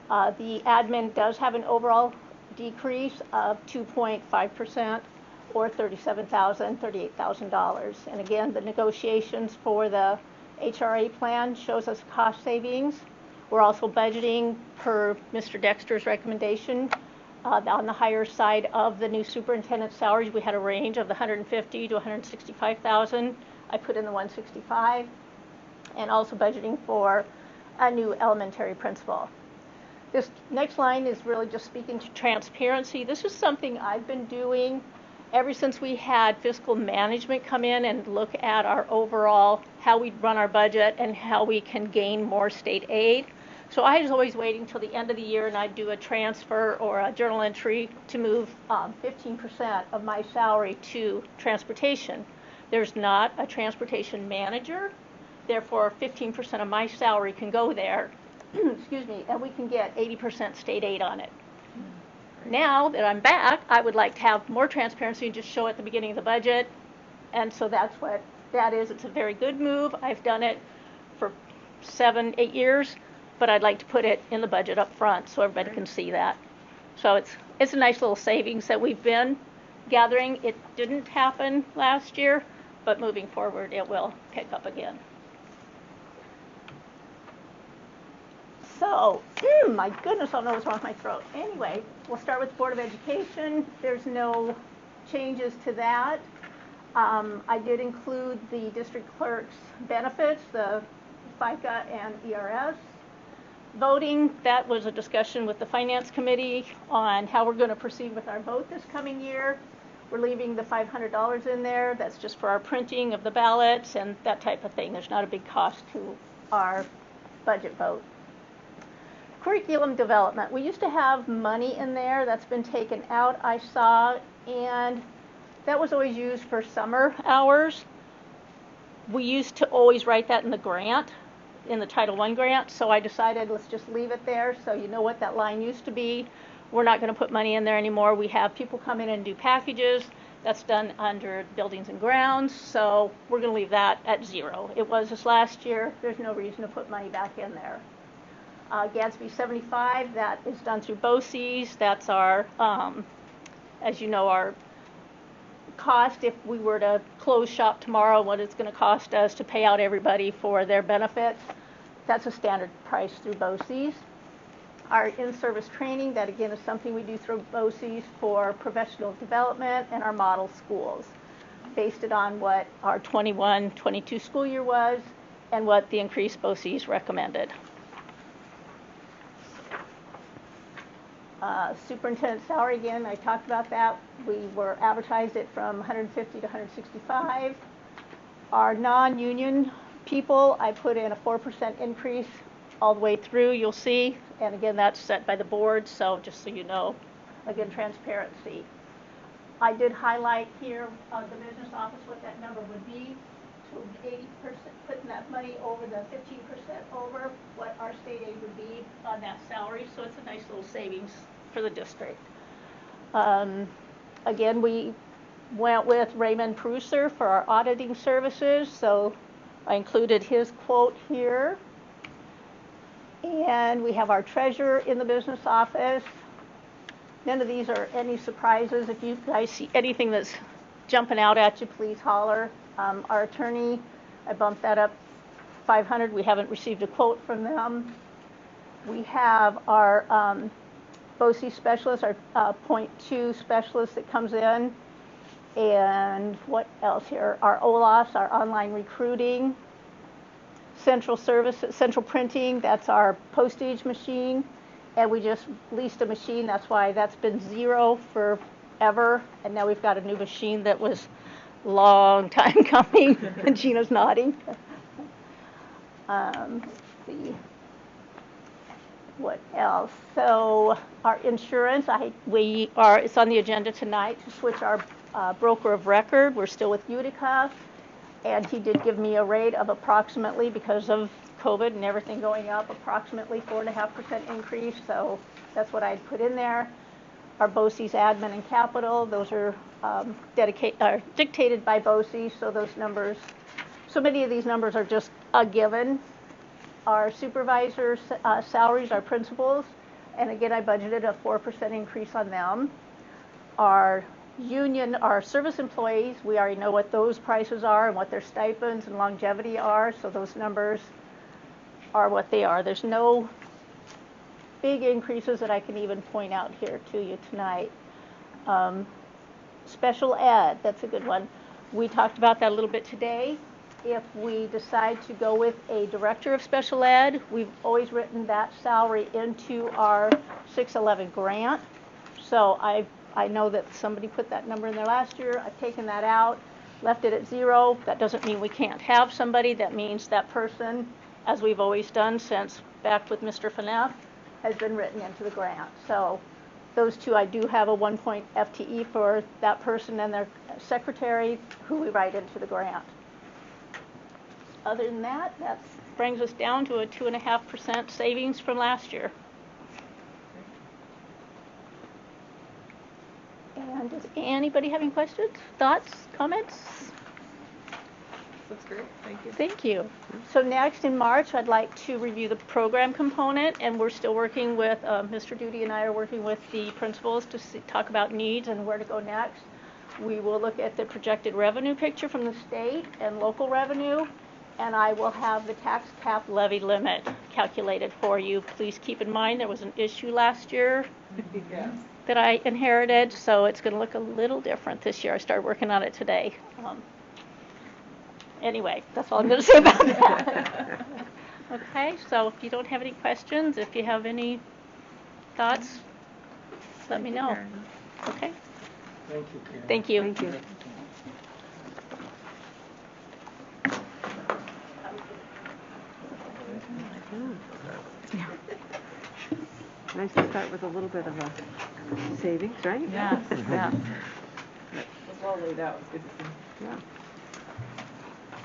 Speaker 7: The admin does have an overall decrease of 2.5% or $38,000. And again, the negotiations for the HRA plan shows us cost savings. We're also budgeting per Mr. Dexter's recommendation on the higher side of the new superintendent salaries. We had a range of the $150,000 to $165,000. I put in the $165,000, and also budgeting for a new elementary principal. This next line is really just speaking to transparency. This is something I've been doing ever since we had fiscal management come in and look at our overall, how we run our budget and how we can gain more state aid. So I was always waiting till the end of the year and I'd do a transfer or a journal entry to move 15% of my salary to transportation. There's not a transportation manager, therefore 15% of my salary can go there, excuse me, and we can get 80% state aid on it. Now that I'm back, I would like to have more transparency and just show at the beginning of the budget. And so that's what that is. It's a very good move. I've done it for 7, 8 years, but I'd like to put it in the budget up front so everybody can see that. So it's a nice little savings that we've been gathering. It didn't happen last year, but moving forward, it will pick up again. So, my goodness, I don't know what's wrong with my throat. Anyway, we'll start with Board of Education. There's no changes to that. I did include the district clerk's benefits, the FICA and ERS. Voting, that was a discussion with the Finance Committee on how we're going to proceed with our vote this coming year. We're leaving the $500 in there. That's just for our printing of the ballots and that type of thing. There's not a big cost to our budget vote. Curriculum development. We used to have money in there that's been taken out, I saw, and that was always used for summer hours. We used to always write that in the grant, in the Title I grant, so I decided let's just leave it there so you know what that line used to be. We're not going to put money in there anymore. We have people come in and do packages. That's done under buildings and grounds, so we're going to leave that at 0. It was this last year. There's no reason to put money back in there. Gadsby 75, that is done through BOCES. That's our, as you know, our cost if we were to close shop tomorrow, what it's going to cost us to pay out everybody for their benefits. That's a standard price through BOCES. Our in-service training, that again is something we do through BOCES for professional development and our model schools. based it on what our 21-22 school year was and what the increased BOCES recommended. Superintendent salary, again, I talked about that. We were advertised it from 150 to 165. Our non-union people, I put in a 4% increase all the way through, you'll see. And again, that's set by the board, so just so you know, again, transparency. I did highlight here the business office what that number would be. So 80%, putting that money over the 15% over what our state aid would be on that salary. So it's a nice little savings for the district. Again, we went with Raymond Pruser for our auditing services. So I included his quote here. And we have our treasurer in the business office. None of these are any surprises. If you guys see anything that's jumping out at you, please holler. Our attorney, I bumped that up 500. We haven't received a quote from them. We have our BOCES specialist, our .2 specialist that comes in. And what else here? Our OLAFs, our online recruiting. Central services, central printing, that's our postage machine. And we just leased a machine, that's why that's been zero forever. And now we've got a new machine that was long time coming. And Gina's nodding. Let's see. What else? So our insurance, it's on the agenda tonight to switch our broker of record. We're still with Utica. And he did give me a rate of approximately, because of COVID and everything going up, approximately 4.5% increase. So that's what I'd put in there. Our BOCES admin and capital, those are dictated by BOCES. So those numbers, so many of these numbers are just a given. Our supervisors' salaries, our principals, and again, I budgeted a 4% increase on them. Our union, our service employees, we already know what those prices are and what their stipends and longevity are, so those numbers are what they are. There's no big increases that I can even point out here to you tonight. Special ed, that's a good one. We talked about that a little bit today. If we decide to go with a director of special ed, we've always written that salary into our 611 grant. So I know that somebody put that number in there last year. I've taken that out, left it at zero. That doesn't mean we can't have somebody. That means that person, as we've always done since back with Mr. Faneff, has been written into the grant. So those two, I do have a 1 point FTE for that person and their secretary, who we write into the grant. Other than that, that brings us down to a 2.5% savings from last year. And does anybody have any questions, thoughts, comments?
Speaker 8: Looks great. Thank you.
Speaker 7: Thank you. So next in March, I'd like to review the program component, and we're still working with, Mr. Duty and I are working with the principals to talk about needs and where to go next. We will look at the projected revenue picture from the state and local revenue, and I will have the tax cap levy limit calculated for you. Please keep in mind there was an issue last year.
Speaker 8: Yes.
Speaker 7: That I inherited, so it's going to look a little different this year. I started working on it today. Anyway, that's all I'm going to say about that. Okay, so if you don't have any questions, if you have any thoughts, let me know. Okay?
Speaker 2: Thank you, Karen.
Speaker 7: Thank you.
Speaker 1: Thank you. Nice to start with a little bit of a savings, right?
Speaker 8: Yes, yes. It was well laid out. It was good to see.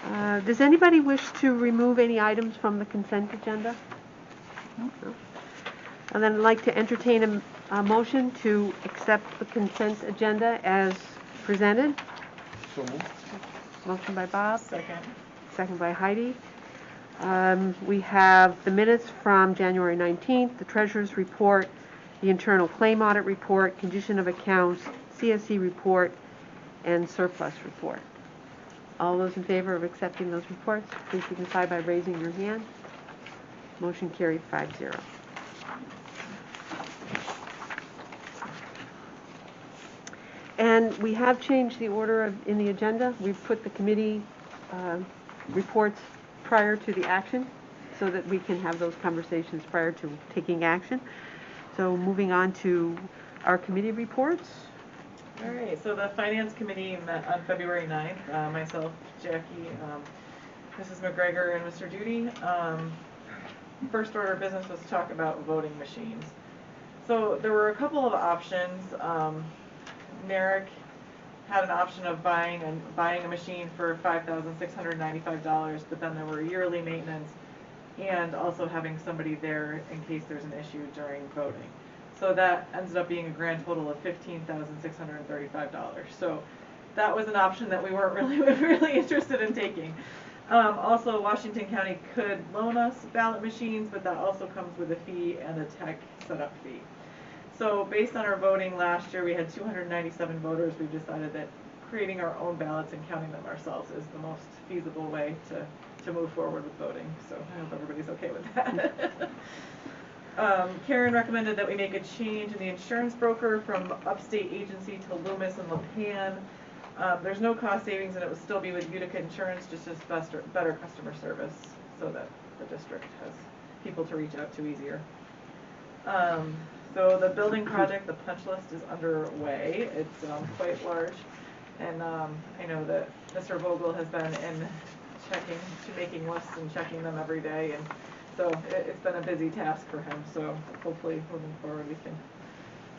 Speaker 1: Yeah. Does anybody wish to remove any items from the consent agenda? No. And then I'd like to entertain a motion to accept the consent agenda as presented.
Speaker 2: So moved.
Speaker 1: Motion by Bob,
Speaker 8: Second.
Speaker 1: second by Heidi. We have the minutes from January 19th, the treasurer's report, the internal claim audit report, condition of accounts, CSE report, and surplus report. All those in favor of accepting those reports, please signify by raising your hand. Motion carried 5-0. And we have changed the order in the agenda. We've put the committee reports prior to the action so that we can have those conversations prior to taking action. So moving on to our committee reports.
Speaker 8: All right, so the Finance Committee met on February 9th, myself, Jackie, Mrs. McGregor, and Mr. Duty. First order of business was to talk about voting machines. So there were a couple of options. Merrick had an option of buying a machine for $5,695, but then there were yearly maintenance and also having somebody there in case there's an issue during voting. So that ended up being a grand total of $15,635. So that was an option that we weren't really interested in taking. Also, Washington County could loan us ballot machines, but that also comes with a fee and a tech setup fee. So based on our voting last year, we had 297 voters. We've decided that creating our own ballots and counting them ourselves is the most feasible way to move forward with voting. So I hope everybody's okay with that. Karen recommended that we make a change in the insurance broker from Upstate Agency to Loomis and LePan. There's no cost savings, and it would still be with Utica Insurance, just as better customer service, so that the district has people to reach out to easier. So the building project, the punch list is underway. It's quite large, and I know that Mr. Vogel has been making lists and checking them every day, and so it's been a busy task for him. So hopefully moving forward we can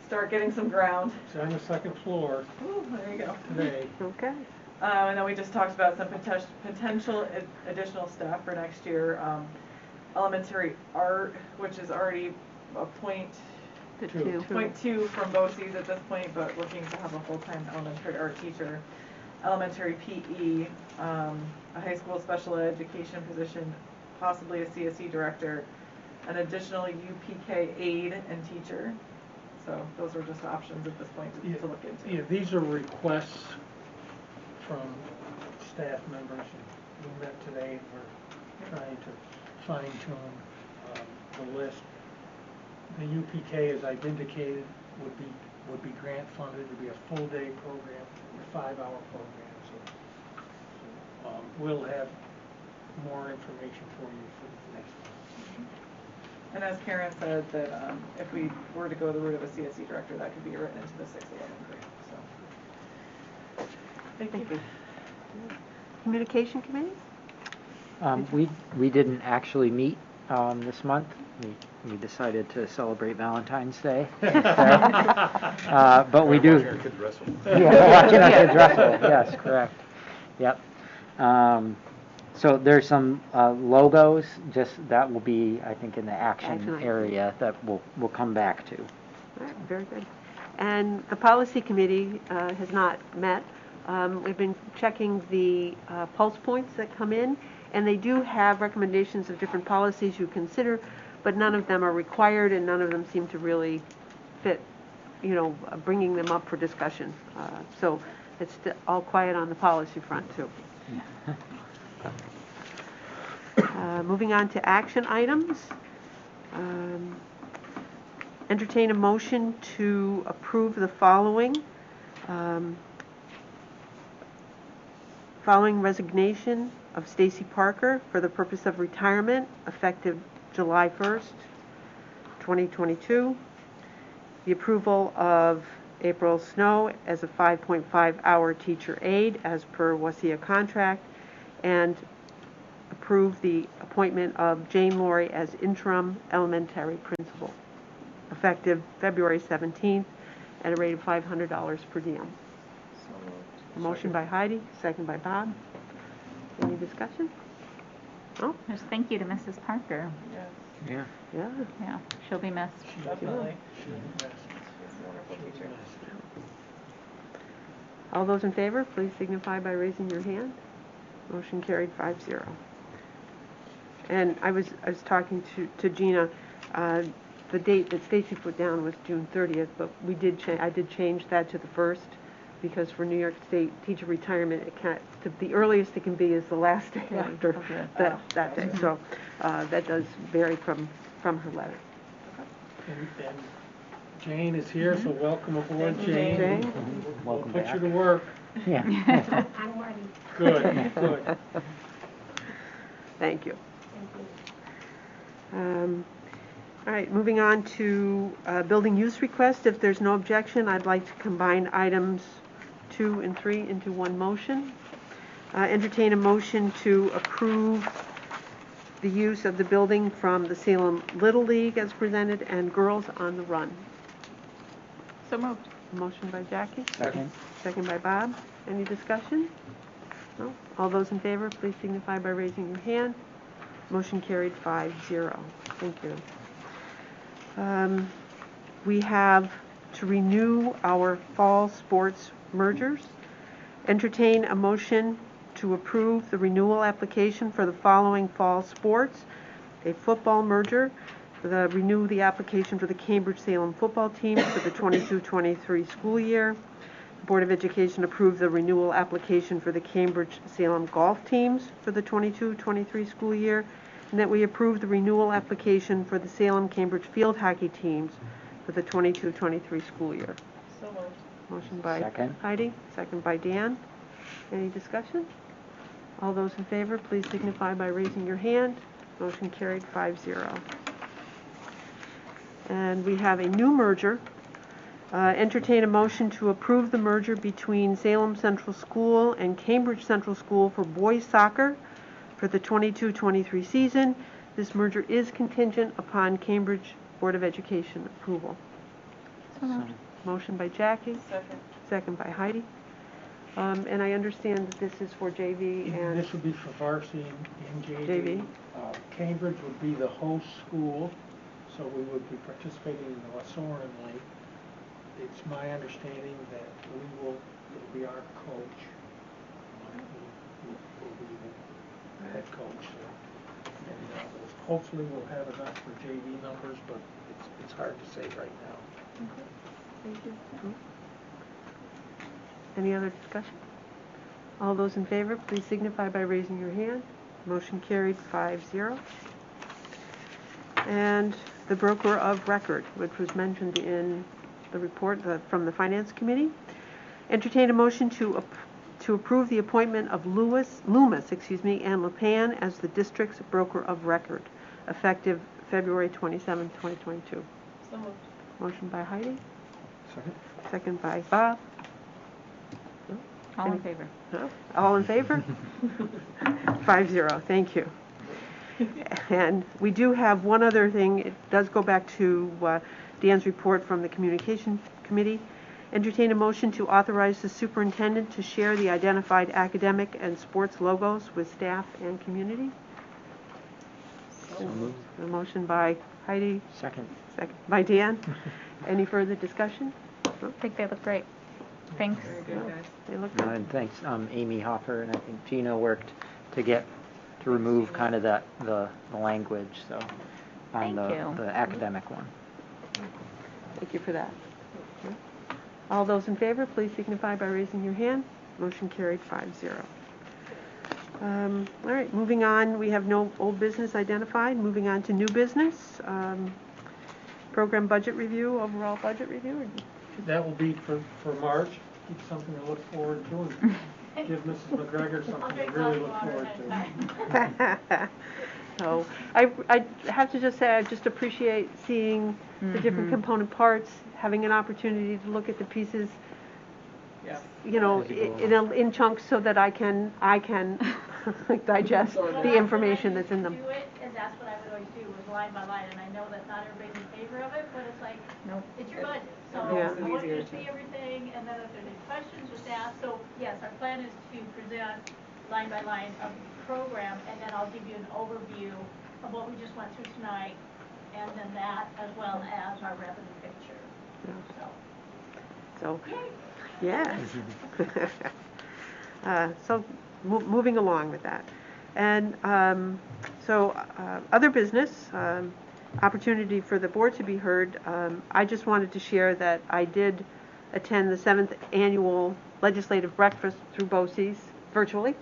Speaker 8: start getting some ground.
Speaker 2: It's on the second floor
Speaker 8: Ooh, there you go.
Speaker 2: today.
Speaker 1: Okay.
Speaker 8: And then we just talked about some potential additional staff for next year. Elementary art, which is already a point
Speaker 1: Two.
Speaker 8: 0.2 from BOCES at this point, but looking to have a full-time elementary art teacher. Elementary PE, a high school special education position, possibly a CSE director, an additional UPK aide and teacher. So those are just options at this point to look into.
Speaker 2: Yeah, these are requests from staff members. We met today and we're trying to fine-tune the list. The UPK, as I've indicated, would be grant funded. It would be a full-day program, a 5-hour program. So we'll have more information for you for the next one.
Speaker 8: And as Karen said, that if we were to go the route of a CSE director, that could be written into the 611 grant. So thank you.
Speaker 1: Communication committee?
Speaker 9: We didn't actually meet this month. We decided to celebrate Valentine's Day. But we do.
Speaker 10: Watching our kids wrestle.
Speaker 9: Yeah, watching our kids wrestle. Yes, correct. Yep. So there's some logos. Just that will be, I think, in the action area that we'll come back to.
Speaker 1: All right, very good. And the policy committee has not met. We've been checking the pulse points that come in, and they do have recommendations of different policies you consider, but none of them are required, and none of them seem to really fit, bringing them up for discussion. So it's all quiet on the policy front, too. Moving on to action items. Entertain a motion to approve the following. Following resignation of Stacy Parker for the purpose of retirement, effective July 1st, 2022. The approval of April Snow as a 5.5-hour teacher aide as per WASIA contract, and approve the appointment of Jane Laurie as interim elementary principal, effective February 17th at a rate of $500 per diem. A motion by Heidi, second by Bob. Any discussion? Oh,
Speaker 6: Just thank you to Mrs. Parker.
Speaker 8: Yes,
Speaker 9: Yeah.
Speaker 1: yeah.
Speaker 6: Yeah, she'll be missed.
Speaker 8: definitely.
Speaker 2: She's
Speaker 8: She's a wonderful teacher.
Speaker 1: All those in favor, please signify by raising your hand. Motion carried 5-0. And I was talking to Gina. The date that Stacy put down was June 30th, but I did change that to the 1st, because for New York State teacher retirement, the earliest it can be is the last day after that day. So that does vary from her letter.
Speaker 2: And Jane is here, so welcome aboard,
Speaker 6: Thank you,
Speaker 2: Jane.
Speaker 1: Jane.
Speaker 2: We'll
Speaker 9: Welcome
Speaker 2: put you
Speaker 9: back.
Speaker 2: to work.
Speaker 9: Yeah.
Speaker 7: I'm ready.
Speaker 2: Good, good.
Speaker 1: Thank you. All right, moving on to building use request. If there's no objection, I'd like to combine items 2 and 3 into one motion. Entertain a motion to approve the use of the building from the Salem Little League as presented and Girls on the Run.
Speaker 6: So moved.
Speaker 1: Motion by Jackie,
Speaker 9: Second.
Speaker 1: second by Bob. Any discussion? No? All those in favor, please signify by raising your hand. Motion carried 5-0. Thank you. We have to renew our fall sports mergers. Entertain a motion to approve the renewal application for the following fall sports. A football merger, renew the application for the Cambridge-Salem football team for the 22-23 school year. The Board of Education approved the renewal application for the Cambridge-Salem golf teams for the 22-23 school year, and that we approve the renewal application for the Salem-Cambridge field hockey teams for the 22-23 school year.
Speaker 8: So moved.
Speaker 1: Motion by
Speaker 9: Second.
Speaker 1: Heidi, second by Dan. Any discussion? All those in favor, please signify by raising your hand. Motion carried 5-0. And we have a new merger. Entertain a motion to approve the merger between Salem Central School and Cambridge Central School for boys soccer for the 22-23 season. This merger is contingent upon Cambridge Board of Education approval. Motion by Jackie,
Speaker 8: Second.
Speaker 1: second by Heidi. And I understand that this is for JV and
Speaker 2: This would be for varsity and JV.
Speaker 1: JV.
Speaker 2: Cambridge would be the host school, so we would be participating in the Westmoreland League. It's my understanding that it'll be our coach, who will be the head coach. So, and hopefully we'll have enough for JV numbers, but it's hard to say right now.
Speaker 1: Thank you. Any other discussion? All those in favor, please signify by raising your hand. Motion carried 5-0. And the broker of record, which was mentioned in the report from the Finance Committee. Entertain a motion to approve the appointment of Loomis, and LePan as the district's broker of record, effective February 27, 2022.
Speaker 8: So moved.
Speaker 1: Motion by Heidi,
Speaker 2: Second?
Speaker 1: second by Bob.
Speaker 6: All in favor?
Speaker 1: No? All in favor? 5-0, thank you. And we do have one other thing. It does go back to Dan's report from the Communication Committee. Entertain a motion to authorize the superintendent to share the identified academic and sports logos with staff and community.
Speaker 9: So moved.
Speaker 1: A motion by Heidi,
Speaker 9: Second.
Speaker 1: second by Dan. Any further discussion?
Speaker 6: I think they look great. Thanks.
Speaker 8: Very good, guys.
Speaker 1: They look
Speaker 9: No,
Speaker 1: good.
Speaker 9: and thanks, Amy Hopper, and I think Gina worked to remove kind of the language, so, on
Speaker 6: Thank you.
Speaker 9: the academic one.
Speaker 1: Thank you for that. All those in favor, please signify by raising your hand. Motion carried 5-0. All right, moving on. We have no old business identified. Moving on to new business. Program budget review, overall budget review.
Speaker 2: That will be for March. Keep something to look forward to and give Mrs. McGregor something to really look forward to.
Speaker 1: So I have to just say I just appreciate seeing the different component parts, having an opportunity to look at the pieces,
Speaker 8: Yeah.
Speaker 1: you know, in chunks so that I can digest the information that's in them.
Speaker 7: Do it, and that's what I would always do, was line by line, and I know that not everybody's in favor of it, but it's like,
Speaker 6: Nope.
Speaker 7: it's your budget, so
Speaker 1: Yeah.
Speaker 7: I want you to see everything, and then if there's any questions with that, so yes, our plan is to present line by line of the program, and then I'll give you an overview of what we just went through tonight, and then that, as well as our revenue picture, so.
Speaker 1: So, yes. So moving along with that. And other business, opportunity for the board to be heard. I just wanted to share that I did attend the 7th annual legislative breakfast through BOCES virtually.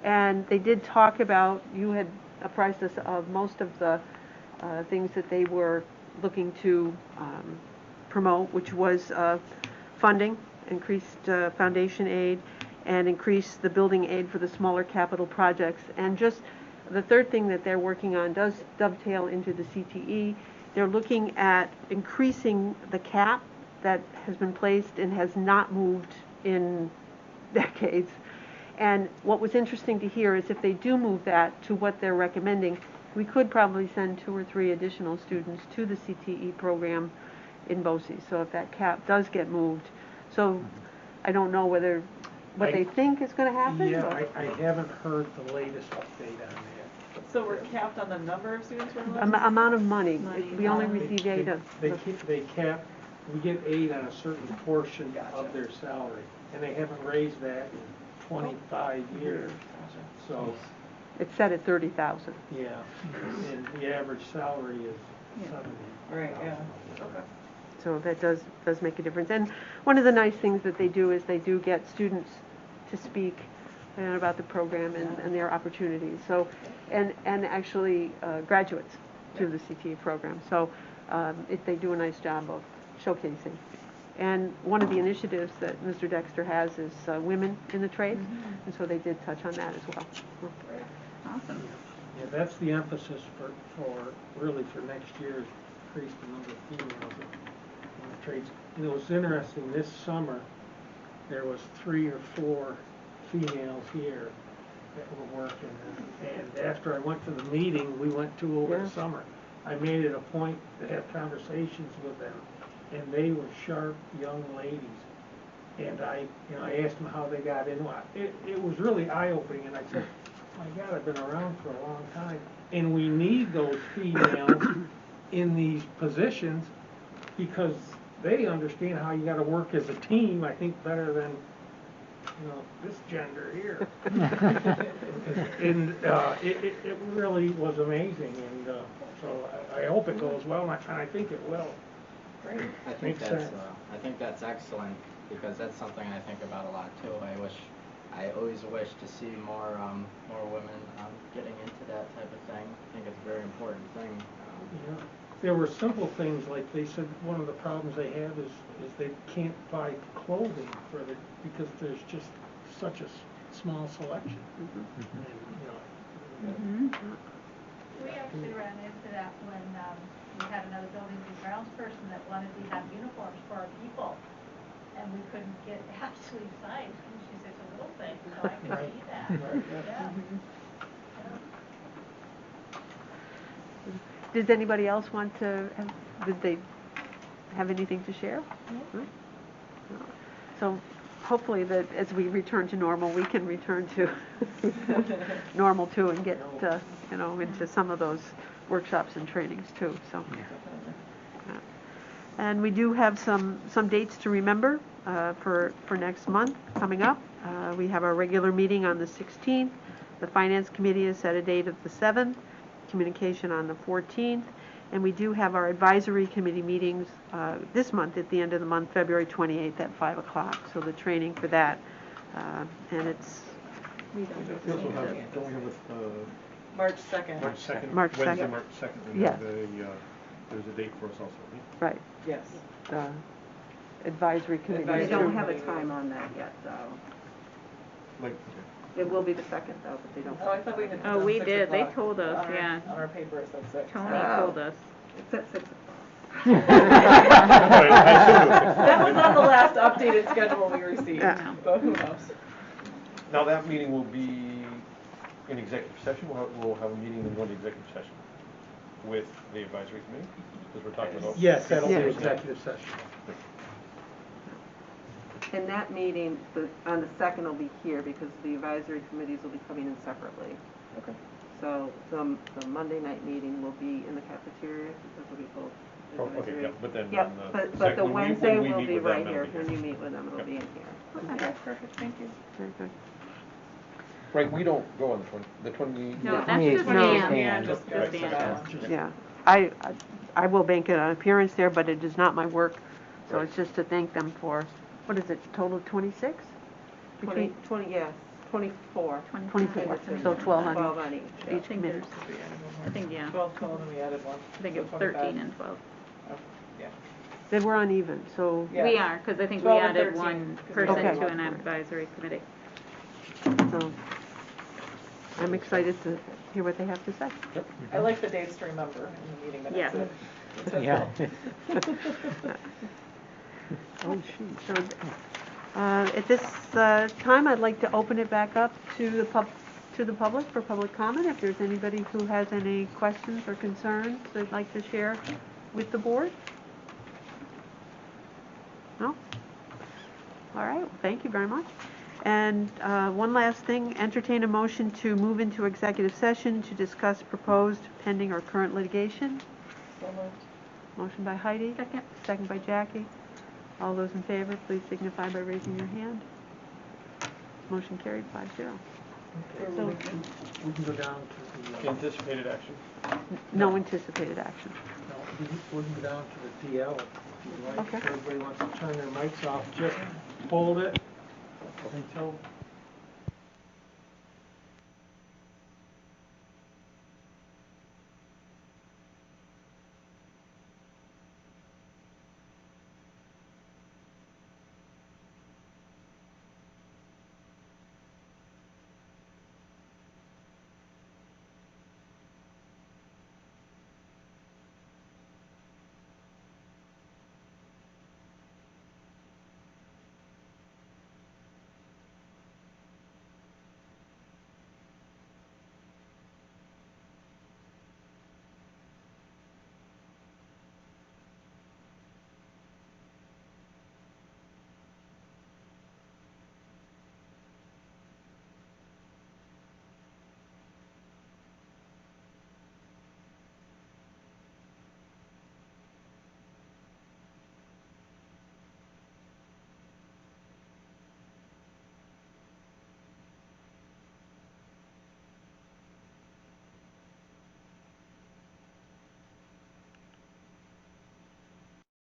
Speaker 1: And they did talk about, you had apprised us of most of the things that they were looking to promote, which was funding, increased foundation aid, and increased the building aid for the smaller capital projects. And just the third thing that they're working on does dovetail into the CTE. They're looking at increasing the cap that has been placed and has not moved in decades. And what was interesting to hear is if they do move that to what they're recommending, we could probably send 2 or 3 additional students to the CTE program in BOCES. So if that cap does get moved, so I don't know what they think is going to happen.
Speaker 2: Yeah,
Speaker 1: but
Speaker 2: I haven't heard the latest update on that.
Speaker 8: So we're capped on the number of students we're allowed?
Speaker 1: amount of money. We only
Speaker 2: They-
Speaker 1: receive aid of.
Speaker 2: They cap, we get aid on a certain portion of their salary, and they haven't raised that in 25 years. So,
Speaker 1: It's set at 30,000.
Speaker 2: yeah, and the average salary is 70.
Speaker 8: Right, yeah.
Speaker 1: So that does make a difference. And one of the nice things that they do is they do get students to speak about the program and their opportunities. So, and actually graduates through the CTE program. So they do a nice job of showcasing. And one of the initiatives that Mr. Dexter has is women in the trades, and so they did touch on that as well.
Speaker 6: Awesome.
Speaker 2: Yeah, that's the emphasis for next year, is increase the number of females in the trades. And it was interesting, this summer, there was 3 or 4 females here that were working. And after I went to the meeting, we went to over the summer. I made it a point to have conversations with them, and they were sharp young ladies. And I asked them how they got in. It was really eye-opening, and I said, my God, I've been around for a long time, and we need those females in these positions because they understand how you got to work as a team, I think, better than, this gender here. And it really was amazing, and so I hope it goes well, and I think it will.
Speaker 8: Great.
Speaker 5: I think
Speaker 2: Makes
Speaker 5: that's
Speaker 2: sense.
Speaker 5: I think that's excellent because that's something I think about a lot too. I always wish to see more women getting into that type of thing. I think it's a very important thing.
Speaker 2: There were simple things like they said one of the problems they have is they can't buy clothing because there's just such a small selection. And,
Speaker 7: We actually ran into that when we had another buildings and grounds person that wanted to have uniforms for our people, and we couldn't get Ashley signed. And she said, it's a little thing, so I can see that. Yeah.
Speaker 1: Does anybody else want to, did they have anything to share? No? So hopefully that as we return to normal, we can return to normal too and get, into some of those workshops and trainings too, so. And we do have some dates to remember for next month coming up. We have our regular meeting on the 16th. The Finance Committee has set a date of the 7th. Communication on the 14th, and we do have our advisory committee meetings this month at the end of the month, February 28th at 5 o'clock. So the training for that, and it's
Speaker 10: Don't we have
Speaker 8: March 2nd.
Speaker 10: March 2nd?
Speaker 1: March
Speaker 10: Wednesday,
Speaker 1: 2nd.
Speaker 10: March 2nd.
Speaker 1: Yes.
Speaker 10: There's a date for us also, right?
Speaker 1: right.
Speaker 8: Yes.
Speaker 1: The advisory committee.
Speaker 8: Advisory.
Speaker 11: They don't have a time on that yet, though.
Speaker 10: Like,
Speaker 11: It will be the 2nd, though, but they don't.
Speaker 8: Oh, I thought we had.
Speaker 6: Oh, we did. They told us,
Speaker 8: On our-
Speaker 6: yeah.
Speaker 8: On our paper it said 6.
Speaker 6: Tony told us.
Speaker 11: It's at 6 o'clock.
Speaker 8: That was on the last updated schedule we received,
Speaker 1: Yeah.
Speaker 8: but who knows?
Speaker 10: Now, that meeting will be in executive session. We'll have a meeting and go into executive session with the advisory committee, because we're talking about.
Speaker 2: yes, that'll be
Speaker 1: Yeah.
Speaker 2: executive session.
Speaker 11: And that meeting, on the 2nd, will be here because the advisory committees will be coming in separately.
Speaker 10: Okay.
Speaker 11: So the Monday night meeting will be in the cafeteria because it'll be both.
Speaker 10: Oh, okay,
Speaker 11: advisory.
Speaker 10: yeah, but then.
Speaker 11: Yep,
Speaker 10: on the
Speaker 11: but the
Speaker 10: second- when
Speaker 11: Wednesday
Speaker 10: we
Speaker 11: will
Speaker 10: meet
Speaker 11: be
Speaker 10: with them,
Speaker 11: right
Speaker 10: that'll
Speaker 11: here.
Speaker 10: be
Speaker 11: When you meet with them, it'll be in here.
Speaker 8: Okay, perfect, thank you.
Speaker 1: Very good.
Speaker 10: Right, we don't go on the 20.
Speaker 6: No, that's
Speaker 9: No,
Speaker 6: just
Speaker 9: no,
Speaker 6: Dan.
Speaker 9: Dan.
Speaker 8: Just
Speaker 10: Right,
Speaker 8: Dan.
Speaker 10: so-
Speaker 1: Yeah, I will make an appearance there, but it is not my work, so it's just to thank them for, what is it, total of 26?
Speaker 11: 20, yes, 24.
Speaker 1: 24, so 12 on
Speaker 11: 12 on each.
Speaker 1: each committee.
Speaker 6: I think, yeah.
Speaker 8: 12, and we added one.
Speaker 6: I think
Speaker 8: So
Speaker 6: it's
Speaker 8: 25.
Speaker 6: 13 and 12.
Speaker 8: Oh, yeah.
Speaker 1: They were uneven, so,
Speaker 8: Yeah.
Speaker 6: We are, because I think we
Speaker 8: 12 and
Speaker 6: added
Speaker 8: 13,
Speaker 6: one
Speaker 8: 'cause we
Speaker 6: person
Speaker 1: Okay.
Speaker 6: to an advisory committee.
Speaker 1: so I'm excited to hear what they have to say.
Speaker 8: I like the dates to remember in the meeting minutes.
Speaker 6: Yeah.
Speaker 8: It says
Speaker 9: Yeah.
Speaker 1: Oh, shoot. So, at this time, I'd like to open it back up to the public for public comment. If there's anybody who has any questions or concerns they'd like to share with the board? No? All right, well, thank you very much. And one last thing, entertain a motion to move into executive session to discuss proposed, pending, or current litigation.
Speaker 8: So moved.
Speaker 1: Motion by Heidi. Second by Jackie. All those in favor, please signify by raising your hand. Motion carried 5-0.
Speaker 2: So we can go down to the,
Speaker 10: Anticipated action.
Speaker 1: No anticipated action.
Speaker 2: no, we can go down to the DL if you like.
Speaker 1: Okay.
Speaker 2: If everybody wants to turn their mics off, just hold it until